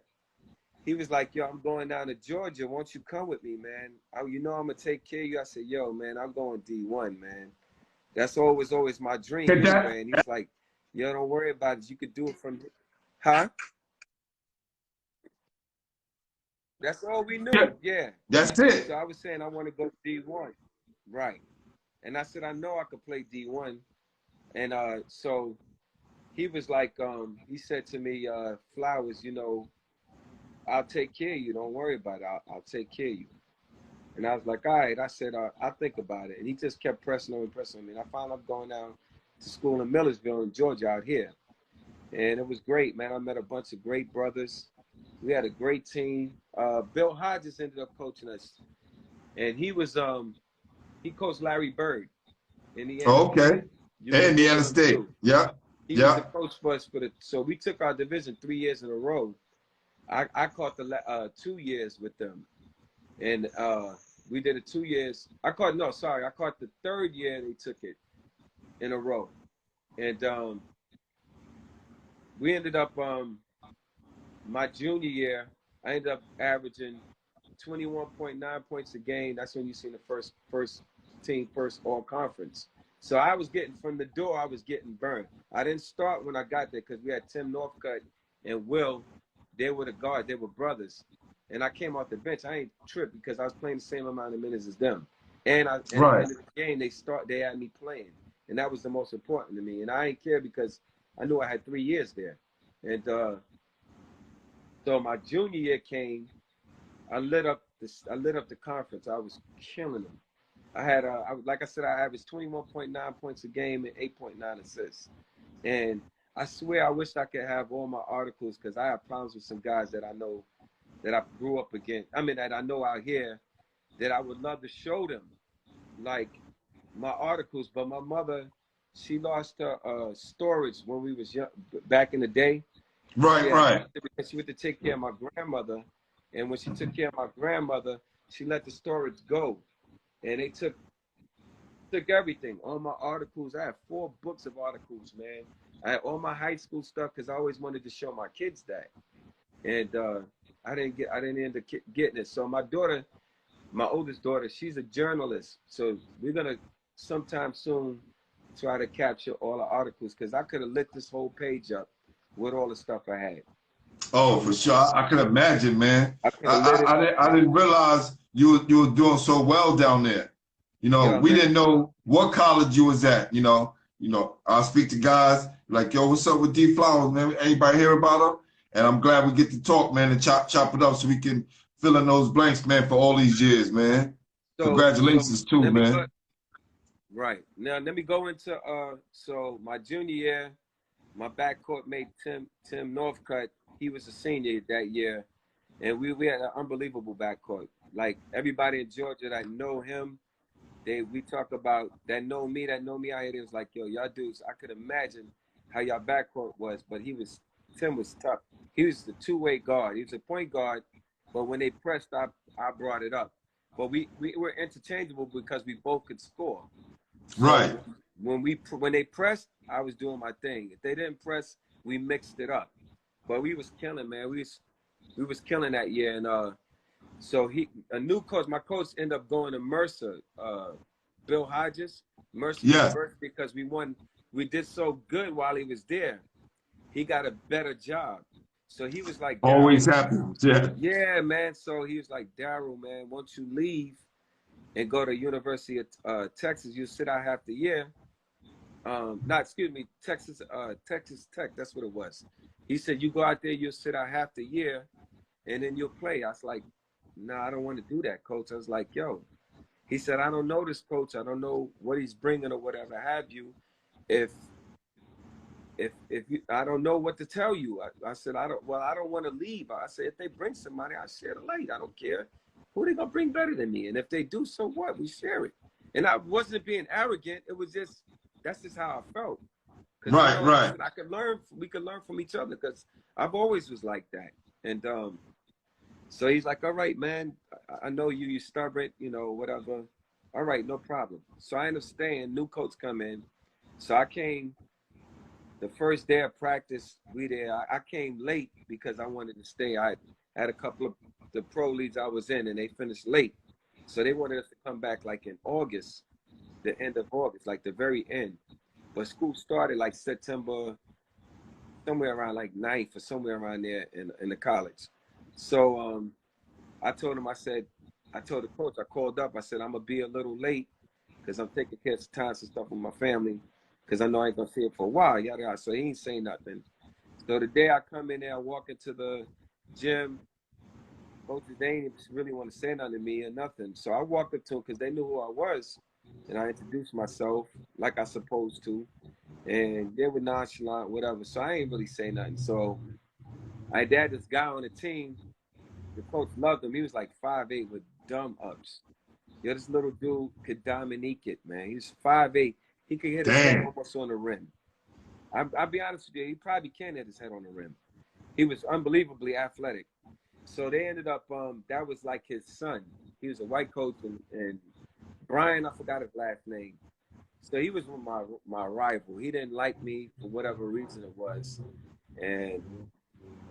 He was like, yo, I'm going down to Georgia. Won't you come with me, man? You know I'm gonna take care of you. I said, yo, man, I'm going D1, man. That's always my dream Did that? anyway. And he's like, yo, don't worry about it. You could do it from, huh? That's all we Yeah. knew. Yeah. That's So it. I was saying I want to go D1. Right. And I said, I know I could play D1. And so he was like, he said to me, Flowers, you know, I'll take care of you. Don't worry about it. I'll take care of you. And I was like, all right. I said, I'll think about it. And he just kept pressing on me. And I found out going down to school in Millersville in Georgia out here. And it was great, man. I met a bunch of great brothers. We had a great team. Bill Hodges ended up coaching us. And he coached Larry Bird, Indiana Okay. State. You And remember Indiana him State. too. Yeah. He was the Yeah. coach for us so we took our division 3 years in a row. I caught the 2 years with them. And we did it 2 years. I caught the third year they took it in a row. And we ended up my junior year, I ended up averaging 21.9 points a game. That's when you seen the first team, first all conference. So I was getting from the door, I was getting burned. I didn't start when I got there because we had Tim Northcutt and Will. They were the guards, they were brothers. And I came off the bench. I ain't tripped because I was playing the same amount of minutes as them. And at the Right. end of the game, they had me playing. And that was the most important to me. And I ain't care because I knew I had 3 years there. And so my junior year came, I lit up the conference. I was killing them. I had like I said, I averaged 21.9 points a game and 8.9 assists. And I swear I wish I could have all my articles because I have problems with some guys that I know that I grew up against. I mean that I know out here that I would love to show them like my articles, but my mother, she lost her storage when we was young, back in the day. Right. Right. She went to take care of my grandmother, and when she took care of my grandmother, she let the storage go, and they took everything. All my articles. I have 4 books of articles, man. I had all my high school stuff because I always wanted to show my kids that, and I didn't end up getting it. So my daughter, my oldest daughter, she's a journalist, so we're gonna sometime soon try to capture all the articles because I could have lit this whole page up with all the stuff I had. Oh, for sure. I can imagine, man. I could have lit it up, I man. didn't realize you were doing so well down there. You know, Yeah, we man. didn't know what college you was at. I speak to guys like, yo, what's up with D Flowers, man? Anybody hear about him? And I'm glad we get to talk, man, and chop it up so we can fill in those blanks, man, for all these years, man. So Congratulations too, let me go man. right now. Let me go into so my junior year, my backcourt mate Tim Northcutt. He was a senior that year, and we had an unbelievable backcourt. Like everybody in Georgia that know him, we talk about that know me out here. It was like, yo, y'all dudes. I could imagine how y'all backcourt was, but Tim was tough. He was the 2-way guard. He was a point guard, but when they pressed, I brought it up. But we were interchangeable because we both could score. Right. So when they pressed, I was doing my thing. If they didn't press, we mixed it up. But we was killing, man. We was killing that year, and so a new coach. My coach ended up going to Mercer, Bill Hodges, Mercer Yes. University, because we won. We did so good while he was there. He got a better job. So he was like, Always Darrell, happens. Yeah. yeah, man. So he was like, Darrell, man, once you leave and go to University of Texas, you sit out half the year. Texas Tech. That's what it was. He said, you go out there, you'll sit out half the year, and then you'll play. I was like, nah, I don't want to do that, coach. I was like, yo. He said, I don't know this coach. I don't know what he's bringing or whatever have you. If if you, I don't know what to tell you. I said, I don't want to leave. I said, if they bring somebody, I share the light. I don't care who they gonna bring better than me. And if they do, so what? We share it. And I wasn't being arrogant. It was just, that's just how I felt. Cause Right, I right. said we could learn from each other. Cause I've always was like that. And so he's like, all right, man, I know you stubborn, whatever. All right, no problem. So I ended up staying. New coach come in. So I came. The first day of practice, I came late because I wanted to stay. I had a couple of the pro leagues I was in, and they finished late. So they wanted us to come back like in August, the end of August, like the very end. But school started like September, somewhere around like 9th or somewhere around there in the college. So I told him, I told the coach, I called up, I said, I'm going to be a little late because I'm taking care of some time and stuff with my family, because I know I ain't going to see it for a while, yada, yada. So he ain't saying nothing. So the day I come in there, I walk into the gym, coaches, they ain't really want to say nothing to me or nothing. So I walked up to them because they knew who I was, and I introduced myself like I supposed to, and they were nonchalant, whatever. So I ain't really say nothing. So I had this guy on the team. The coach loved him. He was like 5'8" with dumb ups. Yo, this little dude could Dominique it, man. He's 5'8". He could hit his head Damn. almost on the rim. I'll be honest with you, he probably can hit his head on the rim. He was unbelievably athletic. So they ended up, that was like his son. He was a white coach, and Brian, I forgot his last name. So he was my rival. He didn't like me for whatever reason it was. And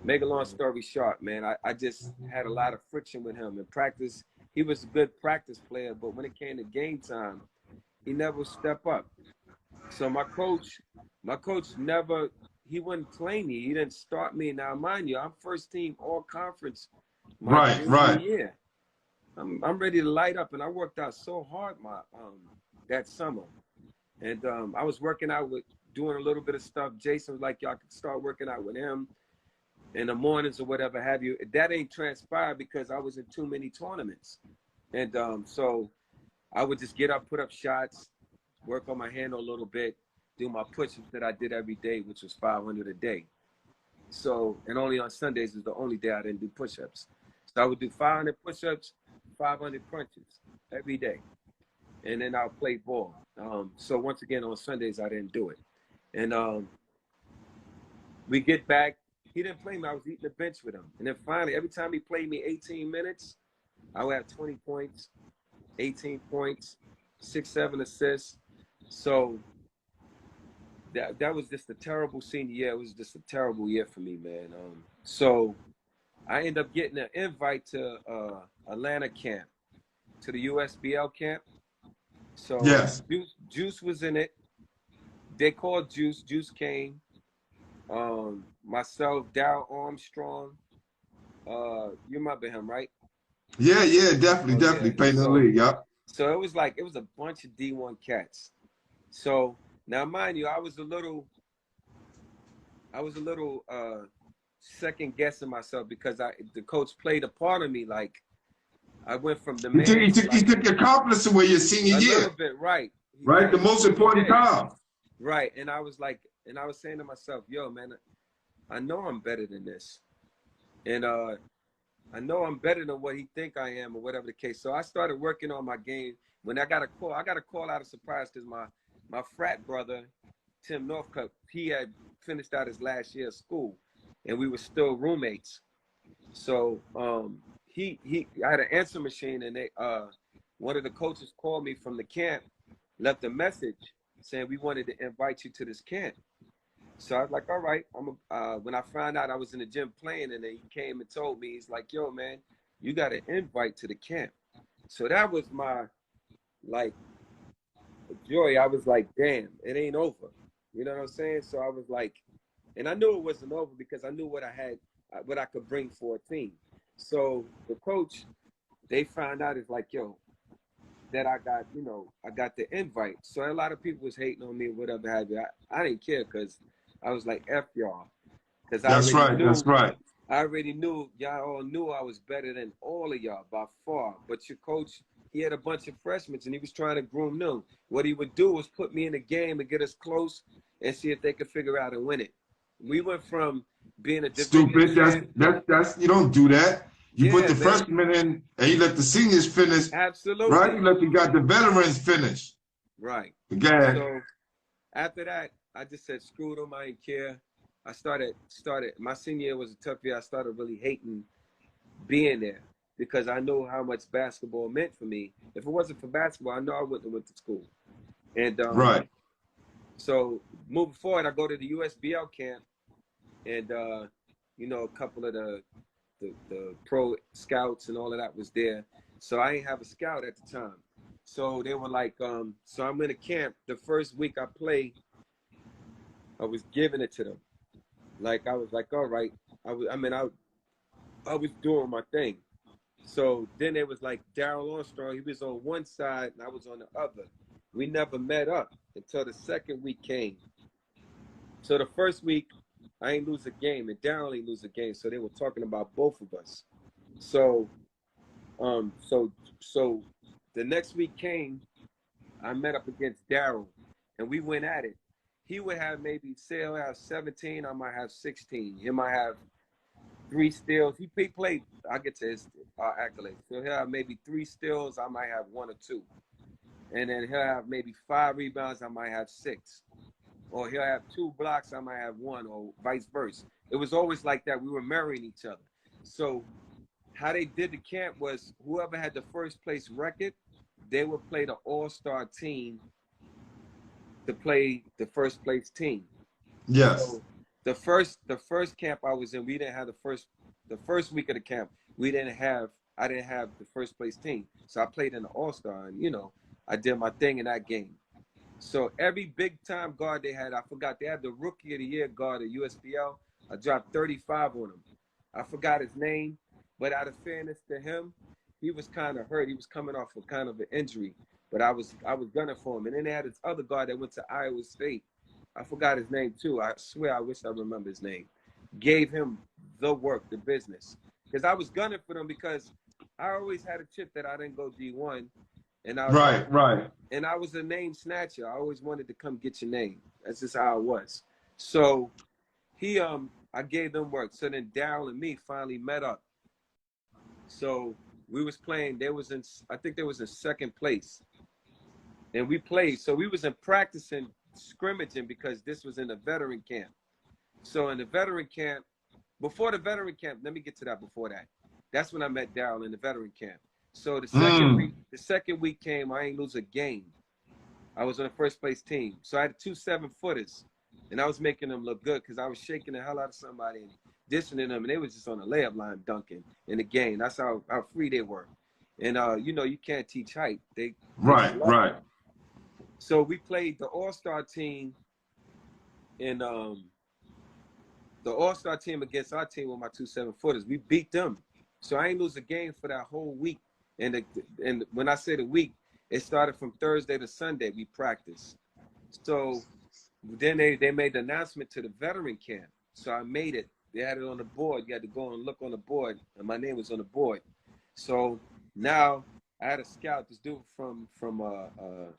make a long story short, man, I just had a lot of friction with him in practice. He was a good practice player, but when it came to game time, he never stepped up. So my coach never, he wouldn't play me. He didn't start me. Now, mind you, I'm first team all conference my Right, junior right. year. I'm ready to light up, and I worked out so hard that summer. And I was working out doing a little bit of stuff. Jason was like, y'all could start working out with him in the mornings or whatever have you. That ain't transpired because I was in too many tournaments. And so I would just get up, put up shots, work on my handle a little bit, do my push-ups that I did every day, which was 500 a day. So, and only on Sundays is the only day I didn't do push-ups. So I would do 500 push-ups, 500 crunches every day. And then I'll play ball. So once again, on Sundays, I didn't do it. And we get back. He didn't play me. I was eating the bench with him. And then finally, every time he played me 18 minutes, I would have 20 points, 18 points, 6, 7 assists. So that was just a terrible senior year. It was just a terrible year for me, man. So I ended up getting an invite to Atlanta camp, to the USBL camp. So Yes. Juice was in it. They called Juice. Juice came. Myself, Darrell Armstrong. You remember him, right? Yeah, yeah, definitely, Oh definitely. yeah. Playing in the So league, yep. so it was a bunch of D1 cats. So now, mind you, I was a little second guessing myself because the coach played a part of me. Like I went from the man He to took, he like took your confidence away your senior a little year, bit, right? right? The most important did. time. Right. And I was saying to myself, yo, man, I know I'm better than this. And I know I'm better than what he think I am or whatever the case. So I started working on my game. When I got a call out of surprise because my frat brother, Tim Northcutt, he had finished out his last year of school and we were still roommates. So I had an answer machine, and one of the coaches called me from the camp, left a message saying we wanted to invite you to this camp. So I was like, all right. When I found out I was in the gym playing, and then he came and told me, he's like, yo, man, you got an invite to the camp. So that was my joy. I was like, damn, it ain't over. You know what I'm saying? So I was like, and I knew it wasn't over because I knew what I could bring for a team. So the coach, they found out, it's like, yo, that I got the invite. So a lot of people was hating on me, whatever have you. I didn't care because I was like, F y'all. Because That's right. That's right. I already knew, y'all all knew I was better than all of y'all by far. But your coach, he had a bunch of freshmen and he was trying to groom them. What he would do was put me in the game and get us close and see if they could figure out and win it. We went from being a division Stupid. champ. That's you don't do that. You put Yeah, the man. freshmen in and you let the seniors finish, right? Absolutely. You let the veterans finish. Right. Again. So after that, I just said, screw them, I didn't care. I started, my senior year was a tough year. I started really hating being there because I know how much basketball meant for me. If it wasn't for basketball, I know I wouldn't have went to school. And Right. so moving forward, I go to the USBL camp, and you know, a couple of the pro scouts and all of that was there. So I didn't have a scout at the time. So they were like, so I'm in a camp. The first week I played, I was giving it to them. Like, I was like, all right. I was doing my thing. So then it was like Darrell Armstrong, he was on one side and I was on the other. We never met up until the second week came. So the first week, I ain't lose a game, and Darrell ain't lose a game. So they were talking about both of us. So, so the next week came, I met up against Darrell, and we went at it. He would have maybe, say he'll have 17, I might have 16. He might have 3 steals. He played, I'll get to his accolades. So he'll have maybe 3 steals, I might have 1 or 2. And then he'll have maybe 5 rebounds, I might have 6. Or he'll have 2 blocks, I might have 1, or vice versa. It was always like that. We were marrying each other. So how they did the camp was whoever had the first place record, they would play the all-star team to play the first place team. Yes. So the first camp I was in, we didn't have the first week of the camp, I didn't have the first place team. So I played in the all-star, and you know, I did my thing in that game. So every big time guard they had, I forgot, they had the rookie of the year guard at USPL. I dropped 35 on him. I forgot his name, but out of fairness to him, he was kind of hurt. He was coming off of kind of an injury, but I was gunning for him. And then they had this other guard that went to Iowa State. I forgot his name too. I swear I wish I remember his name. Gave him the work, the business. Because I was gunning for them because I always had a chip that I didn't go D1. And I was Right. And I was a name snatcher. I always wanted to come get your name. That's just how I was. So I gave them work. So then Darrell and me finally met up. So we was playing. I think they was in second place. And we played. So we was in practicing scrimmaging because this was in the veteran camp. So in the veteran camp, before the veteran camp, let me get to that before that. That's when I met Darrell in the veteran camp. So the second week came, I ain't lose a game. I was on the first place team. So I had 2 7-footers, and I was making them look good because I was shaking the hell out of somebody and dishing them, and they was just on the layup line dunking in the game. That's how free they were. And you know, you can't teach height. Right. So we played the All-Star team in the All-Star team against our team with my 2 7-footers. We beat them. So I ain't lose a game for that whole week. And when I say the week, it started from Thursday to Sunday. We practiced. So then they made the announcement to the veteran camp. So I made it. They had it on the board. You had to go and look on the board, and my name was on the board. So now I had a scout, this dude from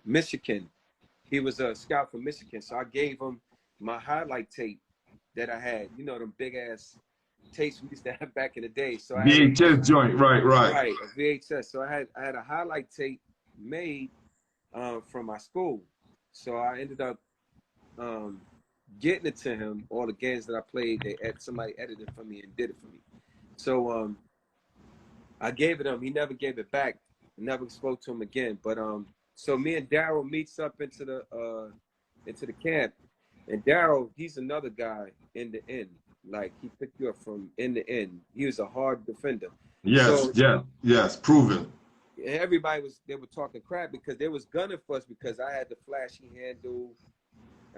Michigan. He was a scout from Michigan. So I gave him my highlight tape that I had. You know, them big ass tapes we used to have back in the day. So VHS joint, right. Right, a VHS. So I had a highlight tape made from my school. So I ended up getting it to him. All the games that I played, somebody edited for me and did it for me. So I gave it him. He never gave it back. Never spoke to him again. But so me and Darrell meets up into the camp, and Darrell, he's another guy in the end. Like, he picked you up from end to end. He was a hard defender. Yes, proven. Everybody they were talking crap because they was gunning for us because I had the flashy handle.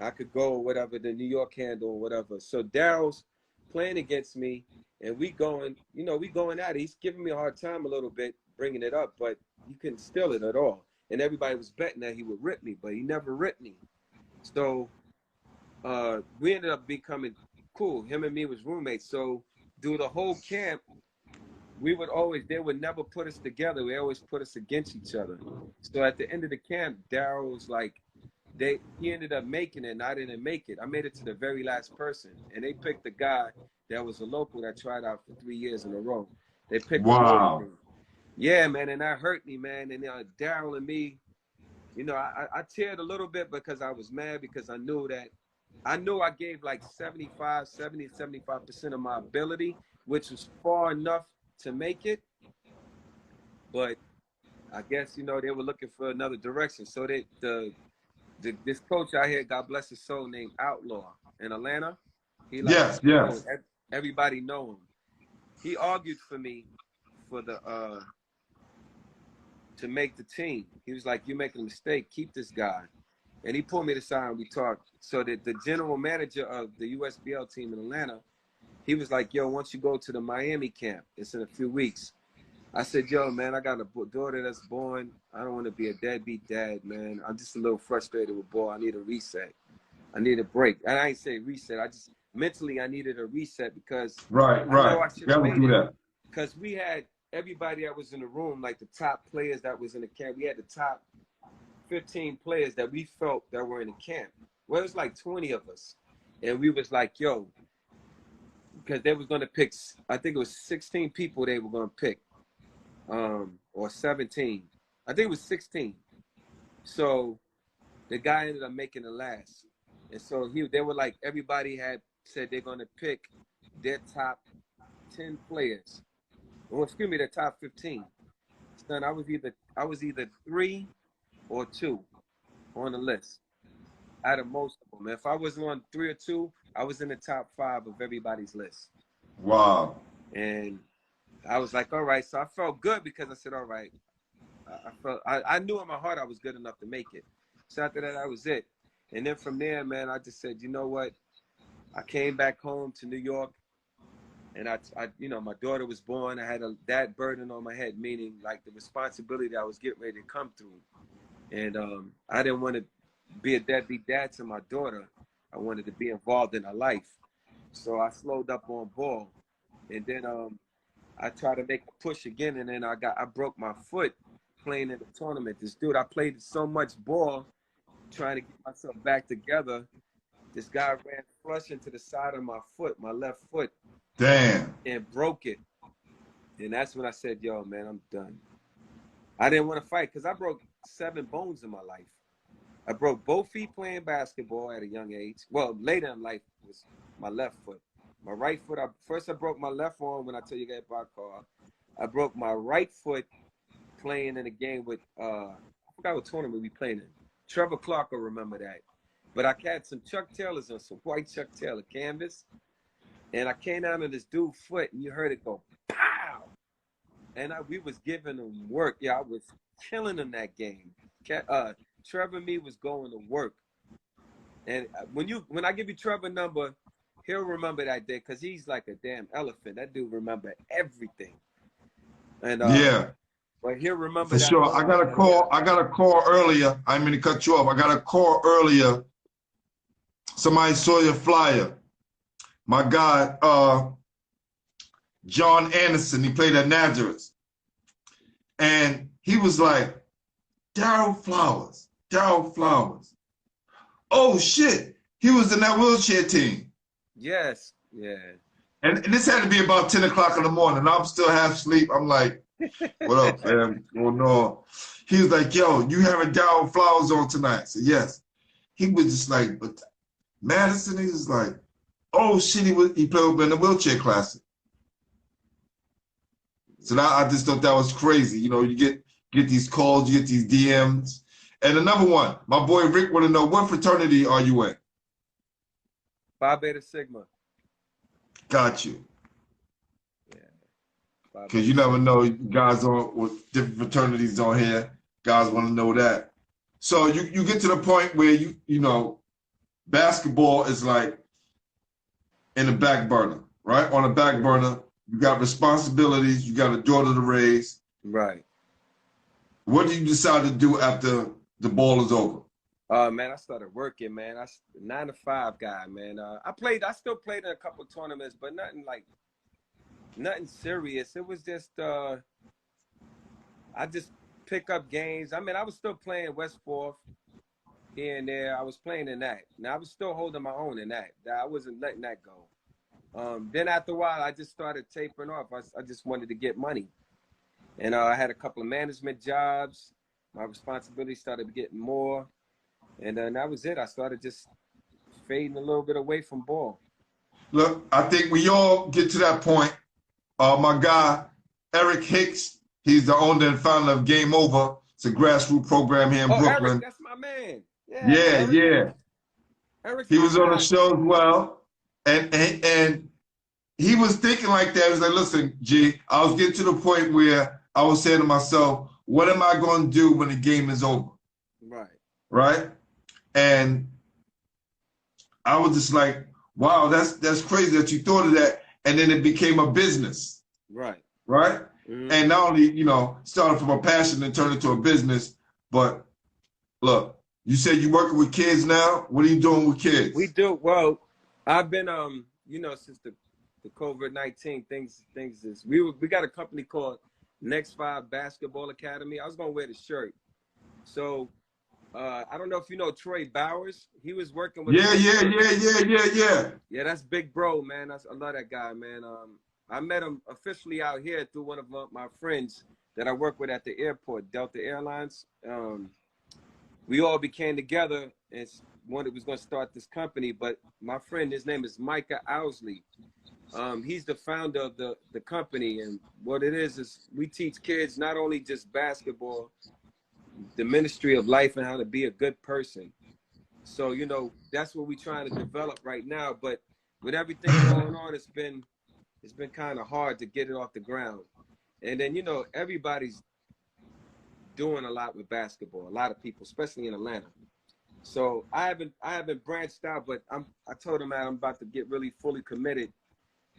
I could go or whatever, the New York handle or whatever. So Darrell's playing against me, and we going at it. He's giving me a hard time a little bit, bringing it up, but you couldn't steal it at all. And everybody was betting that he would rip me, but he never ripped me. So we ended up becoming cool. Him and me was roommates. So through the whole camp, they would never put us together. They always put us against each other. So at the end of the camp, Darrell was like, he ended up making it, and I didn't make it. I made it to the very last person, and they picked the guy that was a local that tried out for 3 years in a row. They picked him over Wow. me. Yeah, man, and that hurt me, man. And Darrell and me, you know, I teared a little bit because I was mad because I knew I gave like 75% of my ability, which was far enough to make it. But I guess, you know, they were looking for another direction. So this coach out here, God bless his soul, named Outlaw in Atlanta. He like Yes, yes. everybody know him. He argued for me for to make the team. He was like, "You're making a mistake. Keep this guy." And he pulled me aside and we talked. So that the general manager of the USBL team in Atlanta, he was like, "Yo, once you go to the Miami camp, it's in a few weeks." I said, "Yo, man, I got a daughter that's born. I don't want to be a deadbeat dad, man. I'm just a little frustrated with ball. I need a reset. I need a break." And I ain't say reset. I just mentally I needed a reset because Right, I know right. I should have Gotta made do it. that. Because we had everybody that was in the room, like the top players that was in the camp. We had the top 15 players that we felt that were in the camp. Well, it was like 20 of us. And we was like, yo, because they was going to pick, I think it was 16 people they were going to pick, or 17. I think it was 16. So the guy ended up making the last. And so they were like, everybody had said they're going to pick their top 10 players. Well, excuse me, the top 15. Son, I was either 3 or 2 on the list out of most of them. If I was on 3 or 2, I was in the top 5 of everybody's list. Wow. And I was like, all right. So I felt good because I said, all right. I knew in my heart I was good enough to make it. So after that was it. And then from there, man, I just said, you know what? I came back home to New York. And I you know, my daughter was born. I had that burden on my head, meaning like the responsibility that I was getting ready to come through. And I didn't want to be a deadbeat dad to my daughter. I wanted to be involved in her life. So I slowed up on ball. And then I tried to make a push again. And then I broke my foot playing in the tournament. This dude, I played so much ball trying to get myself back together. This guy ran flush into the side of my foot, my left foot. Damn. And broke it. And that's when I said, yo, man, I'm done. I didn't want to fight because I broke 7 bones in my life. I broke both feet playing basketball at a young age. Well, later in life was my left foot. My right foot, first I broke my left arm when I tell you I got by a car. I broke my right foot playing in a game with, I forgot what tournament we played in. Trevor Clark will remember that. But I had some Chuck Taylors on, some white Chuck Taylor canvas. And I came down on this dude's foot, and you heard it go, pow! And we was giving him work. Yeah, I was killing him that game. Trevor and me was going to work. And when I give you Trevor's number, he'll remember that day because he's like a damn elephant. That dude remember everything. And Yeah, but he'll remember for that sure. I got a call earlier. I didn't mean to cut you off. I got a call earlier. Somebody saw your flyer. My guy, John Anderson, he played at Nazareth. And he was like, Darrell Flowers. Oh, shit. He was in that wheelchair team. Yes. Yeah. And this had to be about 10 o'clock in the morning. I'm still half asleep. I'm like, what up, fam? Oh, no. He was like, yo, you having Darrell Flowers on tonight? I said, yes. He was just like, but Madison, he was like, oh, shit, he played in the wheelchair classic. So I just thought that was crazy. You know, you get these calls, you get these DMs. And another one, my boy Rick want to know, what fraternity are you in? Phi Beta Sigma. Got you. Yeah. Because you never know, guys on with different fraternities on here. Guys want to know that. So you get to the point where you know, basketball is like in the back burner, right? On the back burner, you got responsibilities, you got a daughter to raise. Right. What do you decide to do after the ball is over? Man, I started working, man. I 9 to 5 guy, man. I still played in a couple of tournaments, but nothing serious. It was just I just pick up games. I mean, I was still playing West Fourth. here and there. I was playing in that. Now I was still holding my own in that. I wasn't letting that go. Then after a while, I just started tapering off. I just wanted to get money. And I had a couple of management jobs. My responsibility started getting more. And then that was it. I started just fading a little bit away from ball. Look, I think we all get to that point. My guy, Eric Hicks, he's the owner and founder of Game Over. It's a grassroots program here in Brooklyn. Eric, that's my man. Yeah, yeah. Eric's he was on the guy. show as well. And he was thinking like that. He was like, listen, G, I was getting to the point where I was saying to myself, what am I going to do when the game is over? Right. Right? And I was just like, wow, that's crazy that you thought of that. And then it became a business. Right. Right? Mm-hmm. And not only, you know, started from a passion and turned into a business, but look, you said you're working with kids now. What are you doing with kids? We do. Well, I've been, you know, since the COVID-19 things is, we got a company called Next 5 Basketball Academy. I was going to wear the shirt. So, I don't know if you know Troy Bowers. He was working with Yeah, that's big bro, man. I love that guy, man. I met him officially out here through one of my friends that I work with at the airport, Delta Airlines. We all became together and wanted was going to start this company. But my friend, his name is Micah Owsley. He's the founder of the company, and what it is we teach kids not only just basketball, the ministry of life and how to be a good person. So, you know, that's what we're trying to develop right now. But with everything going on, it's been kind of hard to get it off the ground. And then, you know, everybody's doing a lot with basketball, a lot of people, especially in Atlanta. So I haven't branched out, but I told him that I'm about to get really fully committed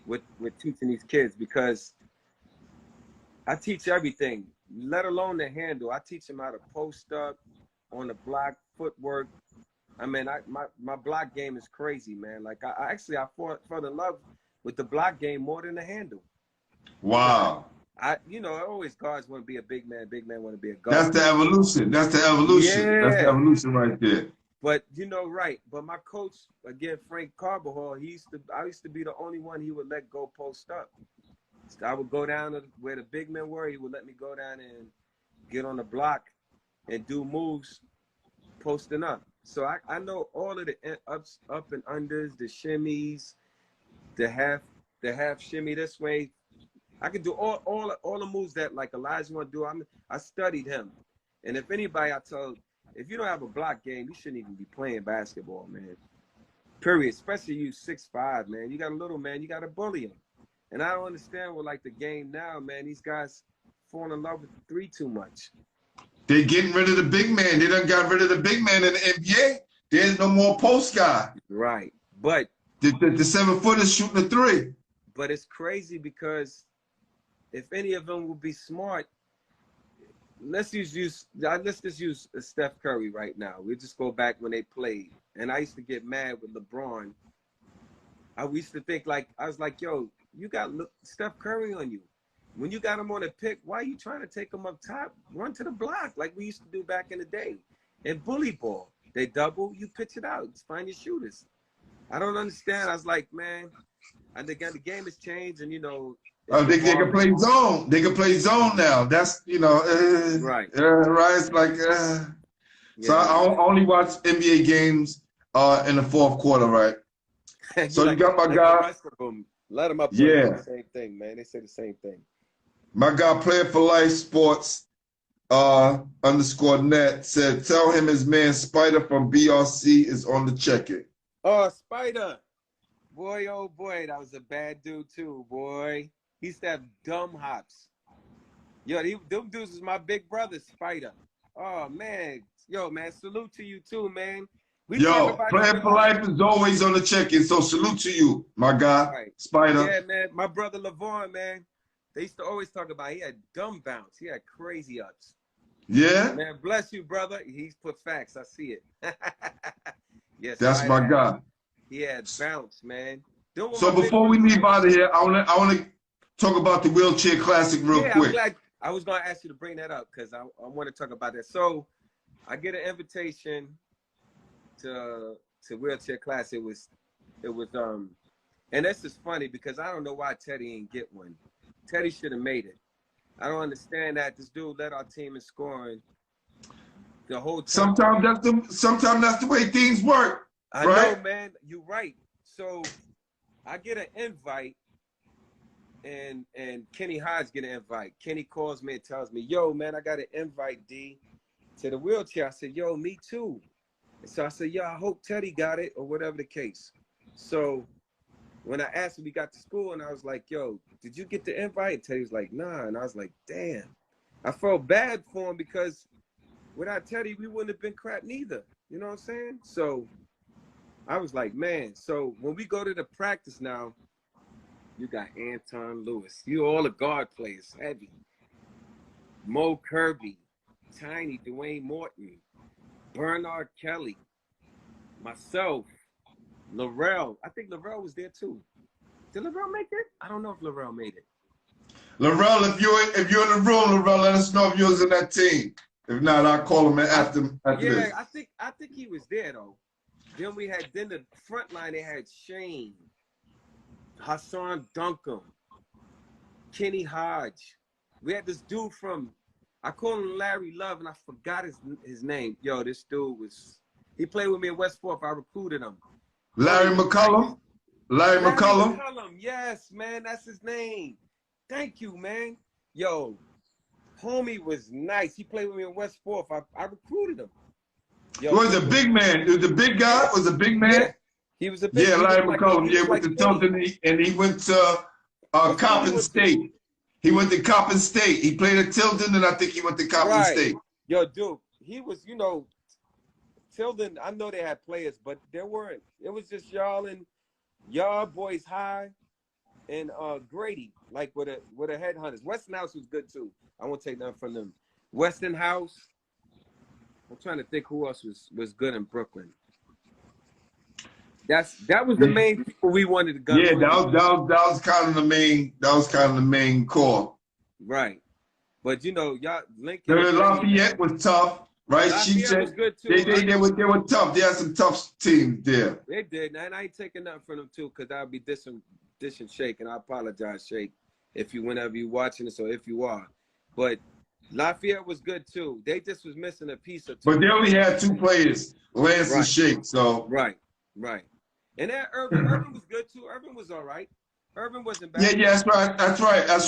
with teaching these kids, because I teach everything, let alone the handle. I teach them how to post up on the block, footwork. I mean, my block game is crazy, man. Like I fell in love with the block game more than the handle. Wow. You know, always guards want to be a big man want to be a guard. That's the evolution. That's the evolution. Yeah. That's the evolution right there. But you know, right. But my coach, again, Frank Carbajal, I used to be the only one he would let go post up. So I would go down to where the big men were. He would let me go down and get on the block and do moves posting up. So I know all of the up and unders, the shimmies, the half shimmy this way. I could do all the moves that like Elijah want to do. I studied him. And if anybody, I told, if you don't have a block game, you shouldn't even be playing basketball, man. Period. Especially you 6'5", man. You got a little man, you got to bully him. And I don't understand with like the game now, man. These guys falling in love with the 3 too much. They're getting rid of the big man. They done got rid of the big man in the NBA. There's no more post guy. Right. But the 7-footers shooting the 3. But it's crazy because if any of them would be smart, let's just use Steph Curry right now. We'll just go back when they played. And I used to get mad with LeBron. I used to think I was like, yo, you got Steph Curry on you. When you got him on a pick, why are you trying to take him up top? Run to the block like we used to do back in the day. And bully ball. They double, you pitch it out. Just find your shooters. I don't understand. I was like, man, I think the game has changed, and you know. They can play zone. They can play zone now. That's, you know, right. Right. It's like, yeah. So I only watch NBA games in the fourth quarter, right? So you got my guy. The rest of them, let them up. Yeah. The same thing, man. They say the same thing. My guy, Player for Life Sports _net said, tell him his man Spider from BRC is on the check-in. Oh, Spider. Boy, oh boy, that was a bad dude too, boy. He used to have dumb hops. Yo, them dudes was my big brother, Spider. Oh, man. Yo, man, salute to you too, man. Yo, Player for Life is always on the check-in, so salute to you, my guy, right. Spider. Yeah, man, my brother LaVon, man. They used to always talk about he had dumb bounce. He had crazy ups. Yeah? Man, bless you, brother. He's put facts. I see it. Yes, that's my guy. He had bounce, man. So before we leave out of here, I want to talk about the Wheelchair Classic real quick. I'm glad. I was going to ask you to bring that up because I want to talk about that. So I get an invitation to wheelchair class, it was and this is funny because I don't know why Teddy ain't get one. Teddy should have made it. I don't understand that. This dude led our team in scoring the whole time. Sometimes that's the way things work. I right? know, man. You're right. So I get an invite, and Kenny Hodge get an invite. Kenny calls me and tells me, "Yo, man, I got an invite, D, to the wheelchair." I said, "Yo, me too." And so I said, "Yo, I hope Teddy got it," or whatever the case. So when I asked him, we got to school, and I was like, "Yo, did you get the invite?" And Teddy was like, "Nah." And I was like, "Damn." I felt bad for him because without Teddy, we wouldn't have been crap neither. You know what I'm saying? So I was like, man. So when we go to the practice now, you got Anton Lewis. You all the guard players, heavy. Mo Kirby, Tiny, Dwayne Morton, Bernard Kelly, myself, Darrell. I think Darrell was there too. Did Darrell make it? I don't know if Darrell made it. Darrell, if you're in the room, Darrell, let us know if you was in that team. If not, I'll call him after this. Yeah, I think he was there though. Then the front line, they had Shane, Hassan Duncan, Kenny Hodge. We had this dude I call him Larry Love, and I forgot his name. Yo, this dude he played with me in West Forth. I recruited him. Larry McCullum? Larry McCullum? Yes, man, that's his name. Thank you, man. Yo, homie was nice. He played with me in West Forth. I recruited him. Yo, was a big man. He was a big guy. Was a big man. Yeah. He was a big. Yeah, Larry McCullum. He went like to Tilton, and he went to Coppin State. He went to Coppin State. He played at Tilton, and I think he went to Coppin State. Yo, dude, he was, Tilton. I know they had players, but there weren't. It was just y'all and y'all boys High and Grady, like with a headhunters. Weston House was good too. I won't take nothing from them. Weston House. I'm trying to think who else was good in Brooklyn. That was the main people we wanted to go. Yeah, that was kind of the main. That was kind of the main core. Right, but y'all Lincoln. Lafayette was tough, right? Lafayette was good too. They were tough. They had some tough teams there. They did, and I ain't taking nothing from them too, because I'll be dishing Shake, and I apologize, Shake, whenever you watching this or if you are, but. Lafayette was good too. They just was missing a piece or two. But they only had two players, Lance and Shake. So right. And that Urban was good too. Urban was all right. Urban wasn't bad. Yeah, that's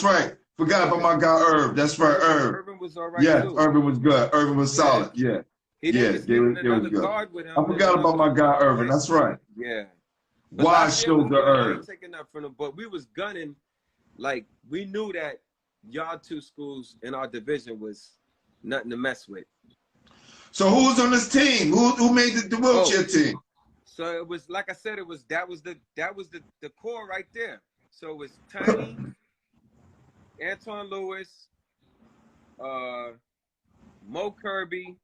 right. Forgot about my guy Herb. That's right, Herb. Urban was all right yeah, too. Urban was good. Urban was solid. Yeah. They was good. Guard with him. I forgot about my guy Urban. That's right. Yeah. Wide shoulder Herb. I ain't taking that from him, but we was gunning. Like we knew that y'all two schools in our division was nothing to mess with. So who was on this team? Who made the wheelchair team? So it was, like I said, that was the core right there. So it was Tiny, Anton Lewis, Mo Kirby,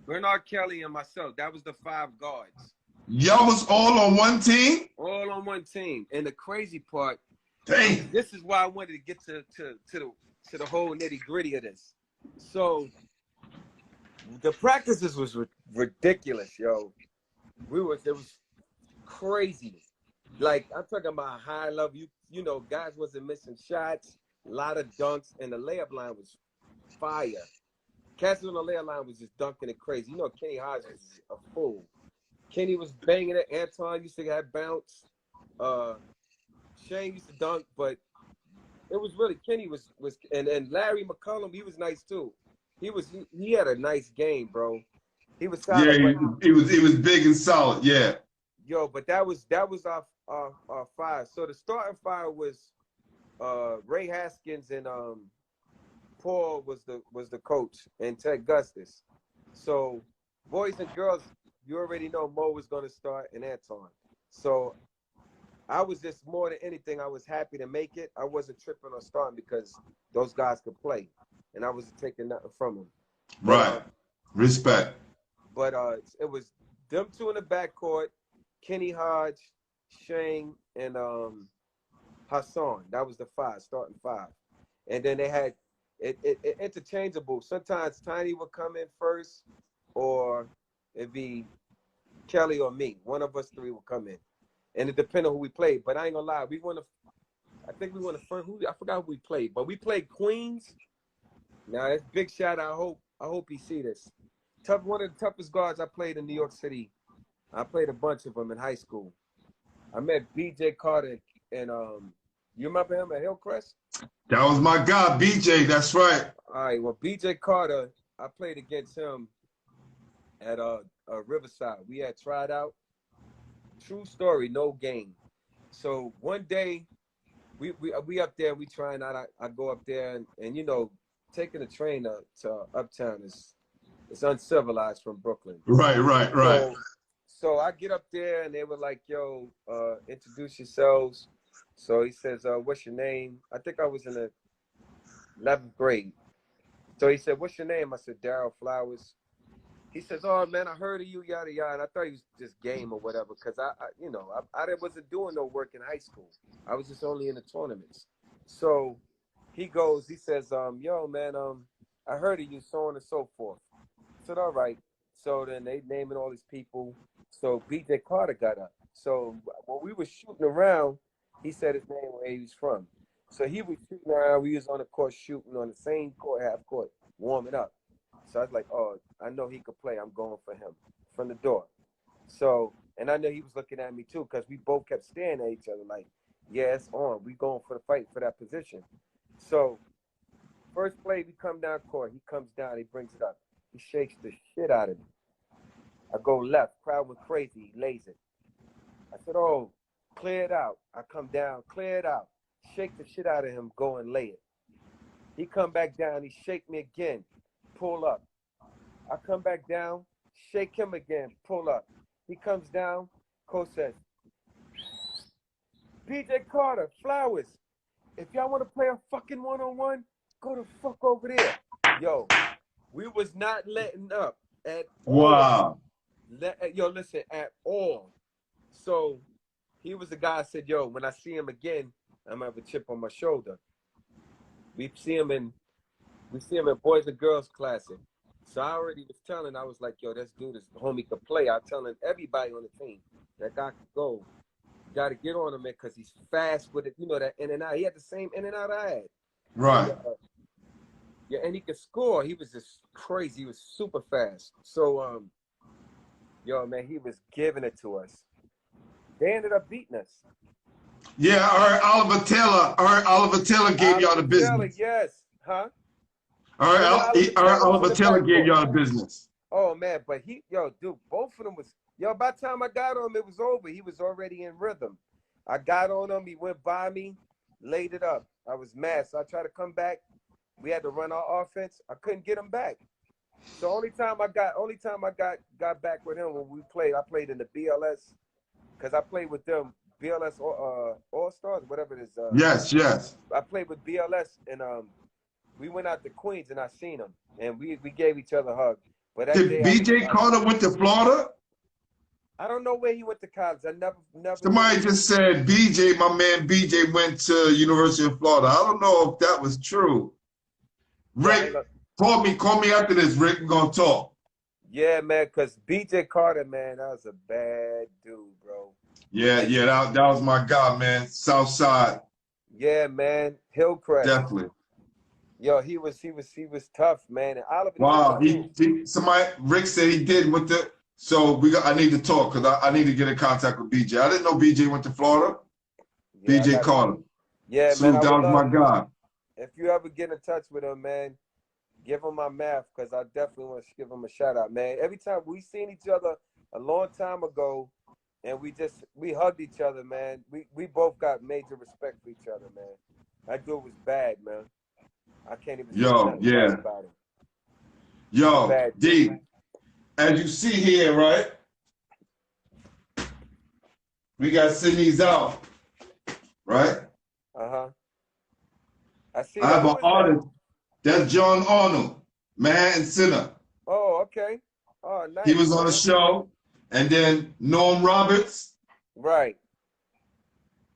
Bernard Kelly, and myself. That was the 5 guards. Y'all was all on one team? All on one team. And the crazy part, dang, this is why I wanted to get to the whole nitty gritty of this. So the practices was ridiculous, yo. It was crazy. Like I'm talking about high level. You know, guys wasn't missing shots, a lot of dunks, and the layup line was fire. Cats on the layup line was just dunking it crazy. You know, Kenny Hodge was a fool. Kenny was banging it. Anton used to have bounce. Shane used to dunk, but it was really Kenny was and Larry McCullum, he was nice too. He had a nice game, bro. He was solid. Yeah, he was big and solid. Yeah. Yo, but that was our 5. So the starting 5 was Ray Haskins and Paul was the coach and Ted Gustis. So boys and girls, you already know Mo was going to start and Anton. So I was just more than anything, I was happy to make it. I wasn't tripping on starting because those guys could play, and I wasn't taking nothing from them. Right. Respect. But it was them 2 in the backcourt, Kenny Hodge, Shane, and Hassan. That was the 5, starting 5. And then they had it interchangeable. Sometimes Tiny would come in first, or it'd be Kelly or me. One of us three will come in. And it depends on who we played. But I ain't gonna lie, I think we won the first. I forgot who we played, but we played Queens. Now that's big shout out. I hope he see this. One of the toughest guards I played in New York City. I played a bunch of them in high school. I met B.J. Carter and you remember him at Hillcrest? That was my guy, BJ. That's right. All right. Well, B.J. Carter, I played against him at Riverside. We had tried out. True story, no game. So one day, we up there, we trying out. I go up there and you know, taking the train to Uptown is uncivilized from Brooklyn. Right. So I get up there and they were like, "Yo, introduce yourselves." So he says, "What's your name?" I think I was in the 11th grade. So he said, "What's your name?" I said, "Darrell Flowers." He says, "Oh man, I heard of you, yada yada." And I thought he was just game or whatever, because I wasn't doing no work in high school. I was just only in the tournaments. So he says, "Yo man, I heard of you, so on and so forth." I said, "All right." So then they naming all these people. So B.J. Carter got up. So when we were shooting around, he said his name, where he was from. So he was shooting around. We was on the court shooting on the same court, half court, warming up. So I was like, "Oh, I know he could play. I'm going for him from the door." So, and I know he was looking at me too, because we both kept staring at each other like, "Yeah, it's on. We going for the fight for that position." So first play, we come down court. He comes down. He brings it up. He shakes the shit out of me. I go left. Crowd went crazy. He lays it. I said, "Oh, clear it out." I come down, clear it out. Shake the shit out of him, go and lay it. He come back down. He shake me again. Pull up. I come back down, shake him again, pull up. He comes down, coach says, "B.J. Carter, Flowers, if y'all want to play a fucking one-on-one, go the fuck over there." Yo, we was not letting up at all. Wow. Yo, listen, at all. So he was the guy I said, "Yo, when I see him again, I'm gonna have a chip on my shoulder." We see him in Boys and Girls Classic. So I already was telling, I was like, "Yo, this dude is homie could play." I was telling everybody on the team, that guy could go. You got to get on him, man, because he's fast with it. You know, that in and out. He had the same in and out I had. Right. Yeah, and he could score. He was just crazy. He was super fast. So, yo, man, he was giving it to us. They ended up beating us. Yeah, I heard Oliver Taylor gave y'all the business. Taylor, yes. Huh? All right, Oliver Taylor gave y'all the business. Oh man, but dude, both of them was, by the time I got on him, it was over. He was already in rhythm. I got on him, he went by me, laid it up. I was mad, so I tried to come back. We had to run our offense. I couldn't get him back. So only time I got back with him when we played, I played in the BLS, because I played with them, BLS All-Stars, whatever it is. Yes. I played with BLS, and we went out to Queens, and I seen him, and we gave each other a hug. But that Did B.J. Carter went to Florida? I don't know where he went to college. I never. Somebody just said B.J., my man B.J. went to University of Florida. I don't know if that was true. Rick, call me after this, Rick. We're going to talk. Yeah, man, because B.J. Carter, man, that was a bad dude, bro. Yeah, that was my guy, man. South Side. Yeah, man. Hillcrest. Definitely. Yo, he was tough, man. And Oliver. Wow, Rick said he did with the. So I need to talk, because I need to get in contact with BJ. I didn't know BJ went to Florida. Yeah, BJ Carter. Yeah, man. That was my guy. If you ever get in touch with him, man, give him my math, because I definitely want to give him a shout out, man. Every time we seen each other a long time ago, and we hugged each other, man. We both got major respect for each other, man. That dude was bad, man. I can't even say nothing about him. Yo, D, as you see here, right? We got Sydney's out, right? Uh-huh. I have an artist. That's John Arnold, Manhattan Center. Oh, okay. Oh, nice. He was on the show. And then Norm Roberts. Right.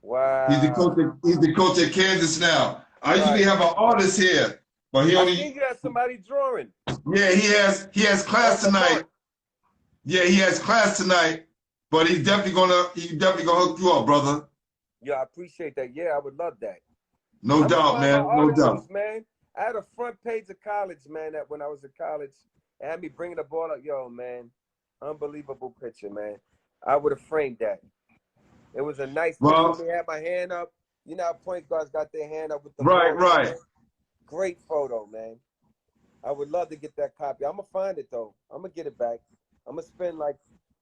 Wow. He's the coach at Kansas now. I usually have an artist here, but he only. I think you have somebody drawing. Yeah, he has class tonight. Yeah, he has class tonight. but he's definitely gonna hook you up, brother. Yeah, I appreciate that. Yeah, I would love that. No I'm gonna doubt, find my man. No doubt. articles, man. I had a front page of college, man. That when I was in college, it had me bringing the ball up. Yo, man, unbelievable picture, man. I would have framed that. It was a nice picture. Well, Me had my hand up. You know how point guards got their hand up with the right, ball. right. Great photo, man. I would love to get that copy. I'm gonna find it though. I'm gonna get it back. I'm gonna spend like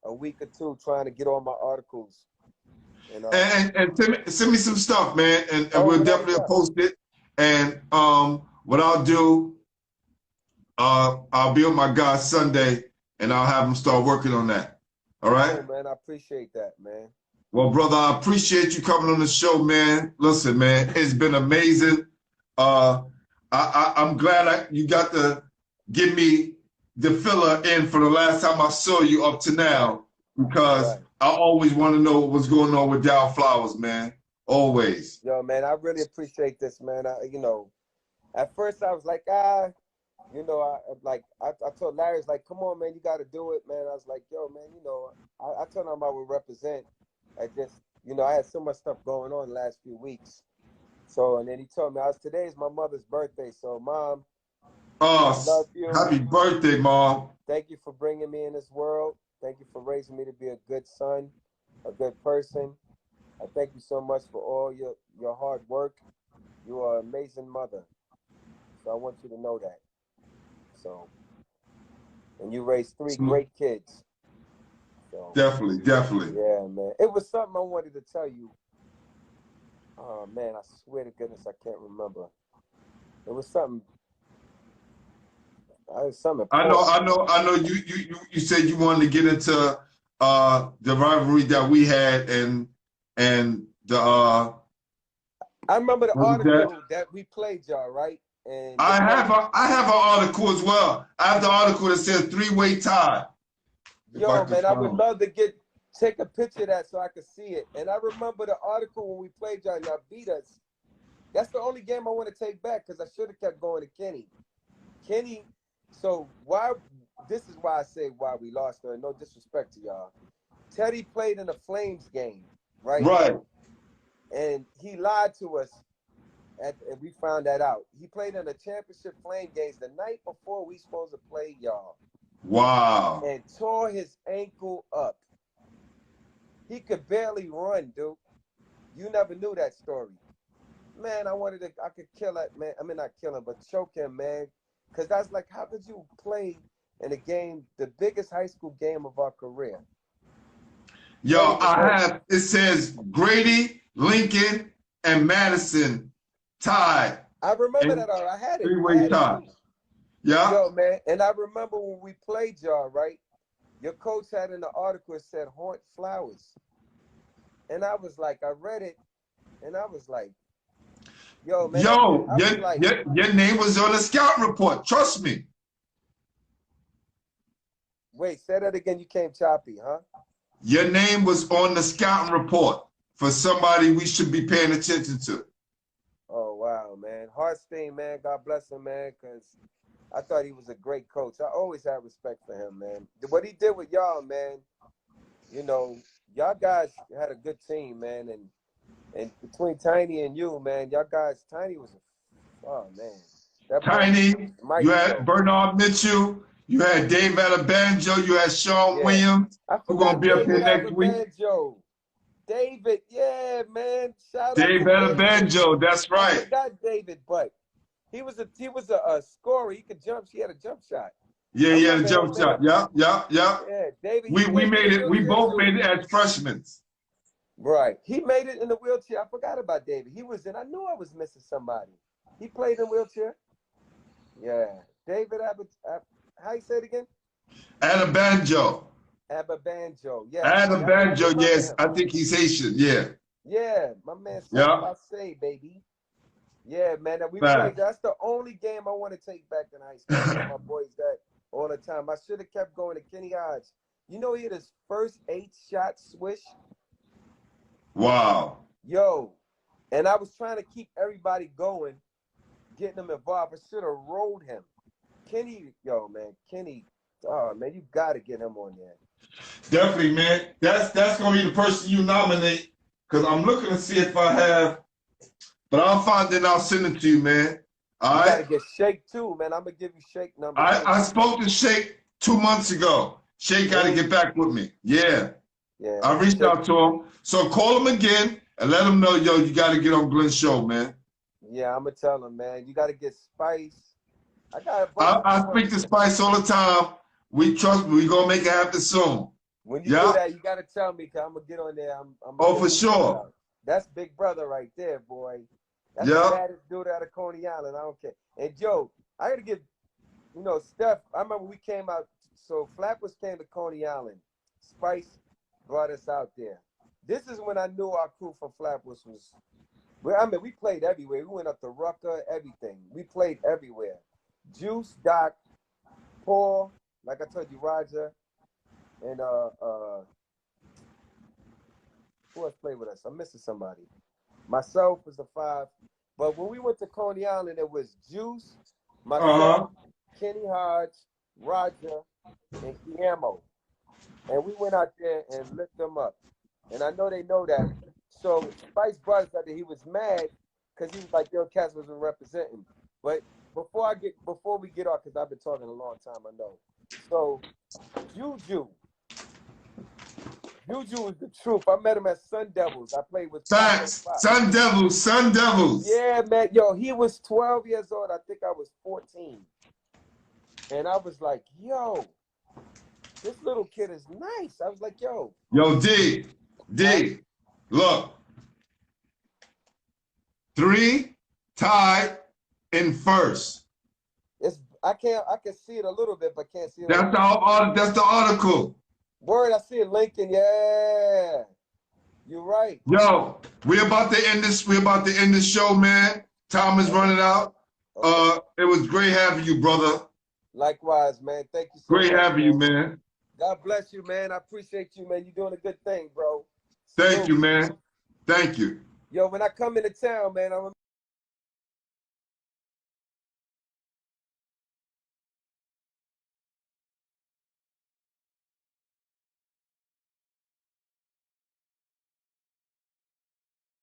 a week or two trying to get all my articles. And send me some stuff, man, and we'll without a definitely doubt. post it. And what I'll do, I'll be with my guy Sunday, and I'll have him start working on that. All right. Cool, man. I appreciate that, man. Well, brother, I appreciate you coming on the show, man. Listen, man, it's been amazing. I'm glad you got to give me the filler in for the last time I saw you up to now, because I always want to know what's going on with Darrell Flowers, man. Always. Yo, man, I really appreciate this, man. At first I was like, I told Larry, it's like, come on, man, you got to do it, man. I was like, yo, man, I told him I would represent. I just, I had so much stuff going on the last few weeks. So, and then he told me, today is my mother's birthday. So, Mom, I love you. Happy birthday, Mom. Thank you for bringing me in this world. Thank you for raising me to be a good son, a good person. I thank you so much for all your hard work. You are an amazing mother. So I want you to know that. So, and you raised 3 great kids. So, definitely. Yeah, man. It was something I wanted to tell you. Oh, man, I swear to goodness, I can't remember. It was something. I know. You said you wanted to get into the rivalry that we had and the I remember the article that we played y'all, right? And I have an article as well. I have the article that says 3-way tie. Yo, man, I would love to take a picture of that so I could see it. And I remember the article when we played y'all and y'all beat us. That's the only game I want to take back because I should have kept going to Kenny. So this is why I say why we lost her. No disrespect to y'all. Teddy played in the Flames game, right? Right. And he lied to us. And we found that out. He played in the championship Flame games the night before we supposed to play y'all. Wow. And tore his ankle up. He could barely run, dude. You never knew that story. Man, I could kill that man. I mean, not kill him, but choke him, man. Because that's like, how could you play in a game, the biggest high school game of our career? Yo, it says Grady, Lincoln, and Madison tied. I remember that. I had it. 3-way tie. Yeah. Yo, man. And I remember when we played y'all, right? Your coach had in the article, it said Haunt Flowers. And I was like, I read it, and I was like, yo, man. Your name was on the scout report. Trust me. Wait, say that again. You came choppy, huh? Your name was on the scouting report for somebody we should be paying attention to. Oh, wow, man. Hartstein, man. God bless him, man, because I thought he was a great coach. I always had respect for him, man. What he did with y'all, man, y'all guys had a good team, man. And between Tiny and you, man, y'all guys, Tiny was Tiny, you had Bernard Mitchell, you had Dave Alabanjo, you had Sean Williams, who's going to be up here next week. David, yeah, man. Shout out to Dave Alabanjo, that's right. I forgot David, but he was a scorer. He could jump. He had a jump shot. Yeah, he had a jump shot. Yeah. Yeah, David. We made it. We both made it as freshmen. Right. He made it in the wheelchair. I forgot about David. He was in. I knew I was missing somebody. He played in wheelchair. Yeah. David how you say it again? Alabanjo. Ababanjo. Yeah. Alabanjo, yes. I think he's Haitian. Yeah. Yeah. My man say, baby. Yeah, man. We played. That's the only game I want to take back in high school. I tell my boys that all the time. I should have kept going to Kenny Hodge. He had his first 8-shot swish. Wow. Yo. And I was trying to keep everybody going, getting them involved. I should have rolled him. Kenny, oh man, you got to get him on there. Definitely, man. That's gonna be the person you nominate. Cause I'm looking to see if I have, but I'll find it and I'll send it to you, man. All You got to right. get Shake too, man. I'm gonna give you Shake number too. I spoke to Shake 2 months ago. Shake got to Really? get back with me. Yeah. Yeah. I reached Shake. out to him. So call him again and let him know, yo, you got to get on Glenn's show, man. Yeah, I'm gonna tell him, man. You got to get Spice. I got a bunch of I people. speak to Spice all the time. We trust me. We gonna make it happen soon. When you do Yeah. that, you got to tell me, cause I'm gonna get on there. I'm Oh, gonna for get some sure. out. That's Big Brother right there, boy. That's Yeah. the baddest dude out of Coney Island. I don't care. And Joe, I gotta give, Steph. I remember we came out. So Flappers came to Coney Island. Spice brought us out there. This is when I knew our crew from Flappers was. Well, I mean, we played everywhere. We went up to Rucker, everything. We played everywhere. Juice, Doc, Paul, like I told you, Roger, and who else played with us? I'm missing somebody. Myself was the 5. But when we went to Coney Island, it was Juice, myself, Kenny Hodge, Roger, and Guillermo. And we went out there and lit them up. And I know they know that. So Spice brought us out there. He was mad because he was like, yo, Cass wasn't representing. But before we get off, because I've been talking a long time, I know. So Juju is the truth. I met him at Sun Devils. I played with Facts. Pop. Sun Devils. Sun Devils. Yeah, man. Yo, he was 12 years old. I think I was 14. And I was like, yo, this little kid is nice. I was like, yo. Yo, D. Look. 3 tied in first. I can see it a little bit, but can't see it. That's the article. Word, I see it, Lincoln. Yeah. You're right. Yo, we're about to end this show, man. Time is running out. Okay. It was great having you, brother. Likewise, man. Thank you so much. Great having you, man. God bless you, man. I appreciate you, man. You're doing a good thing, bro. Thank you, man. Thank you. Yo, when I come into town, man, I'm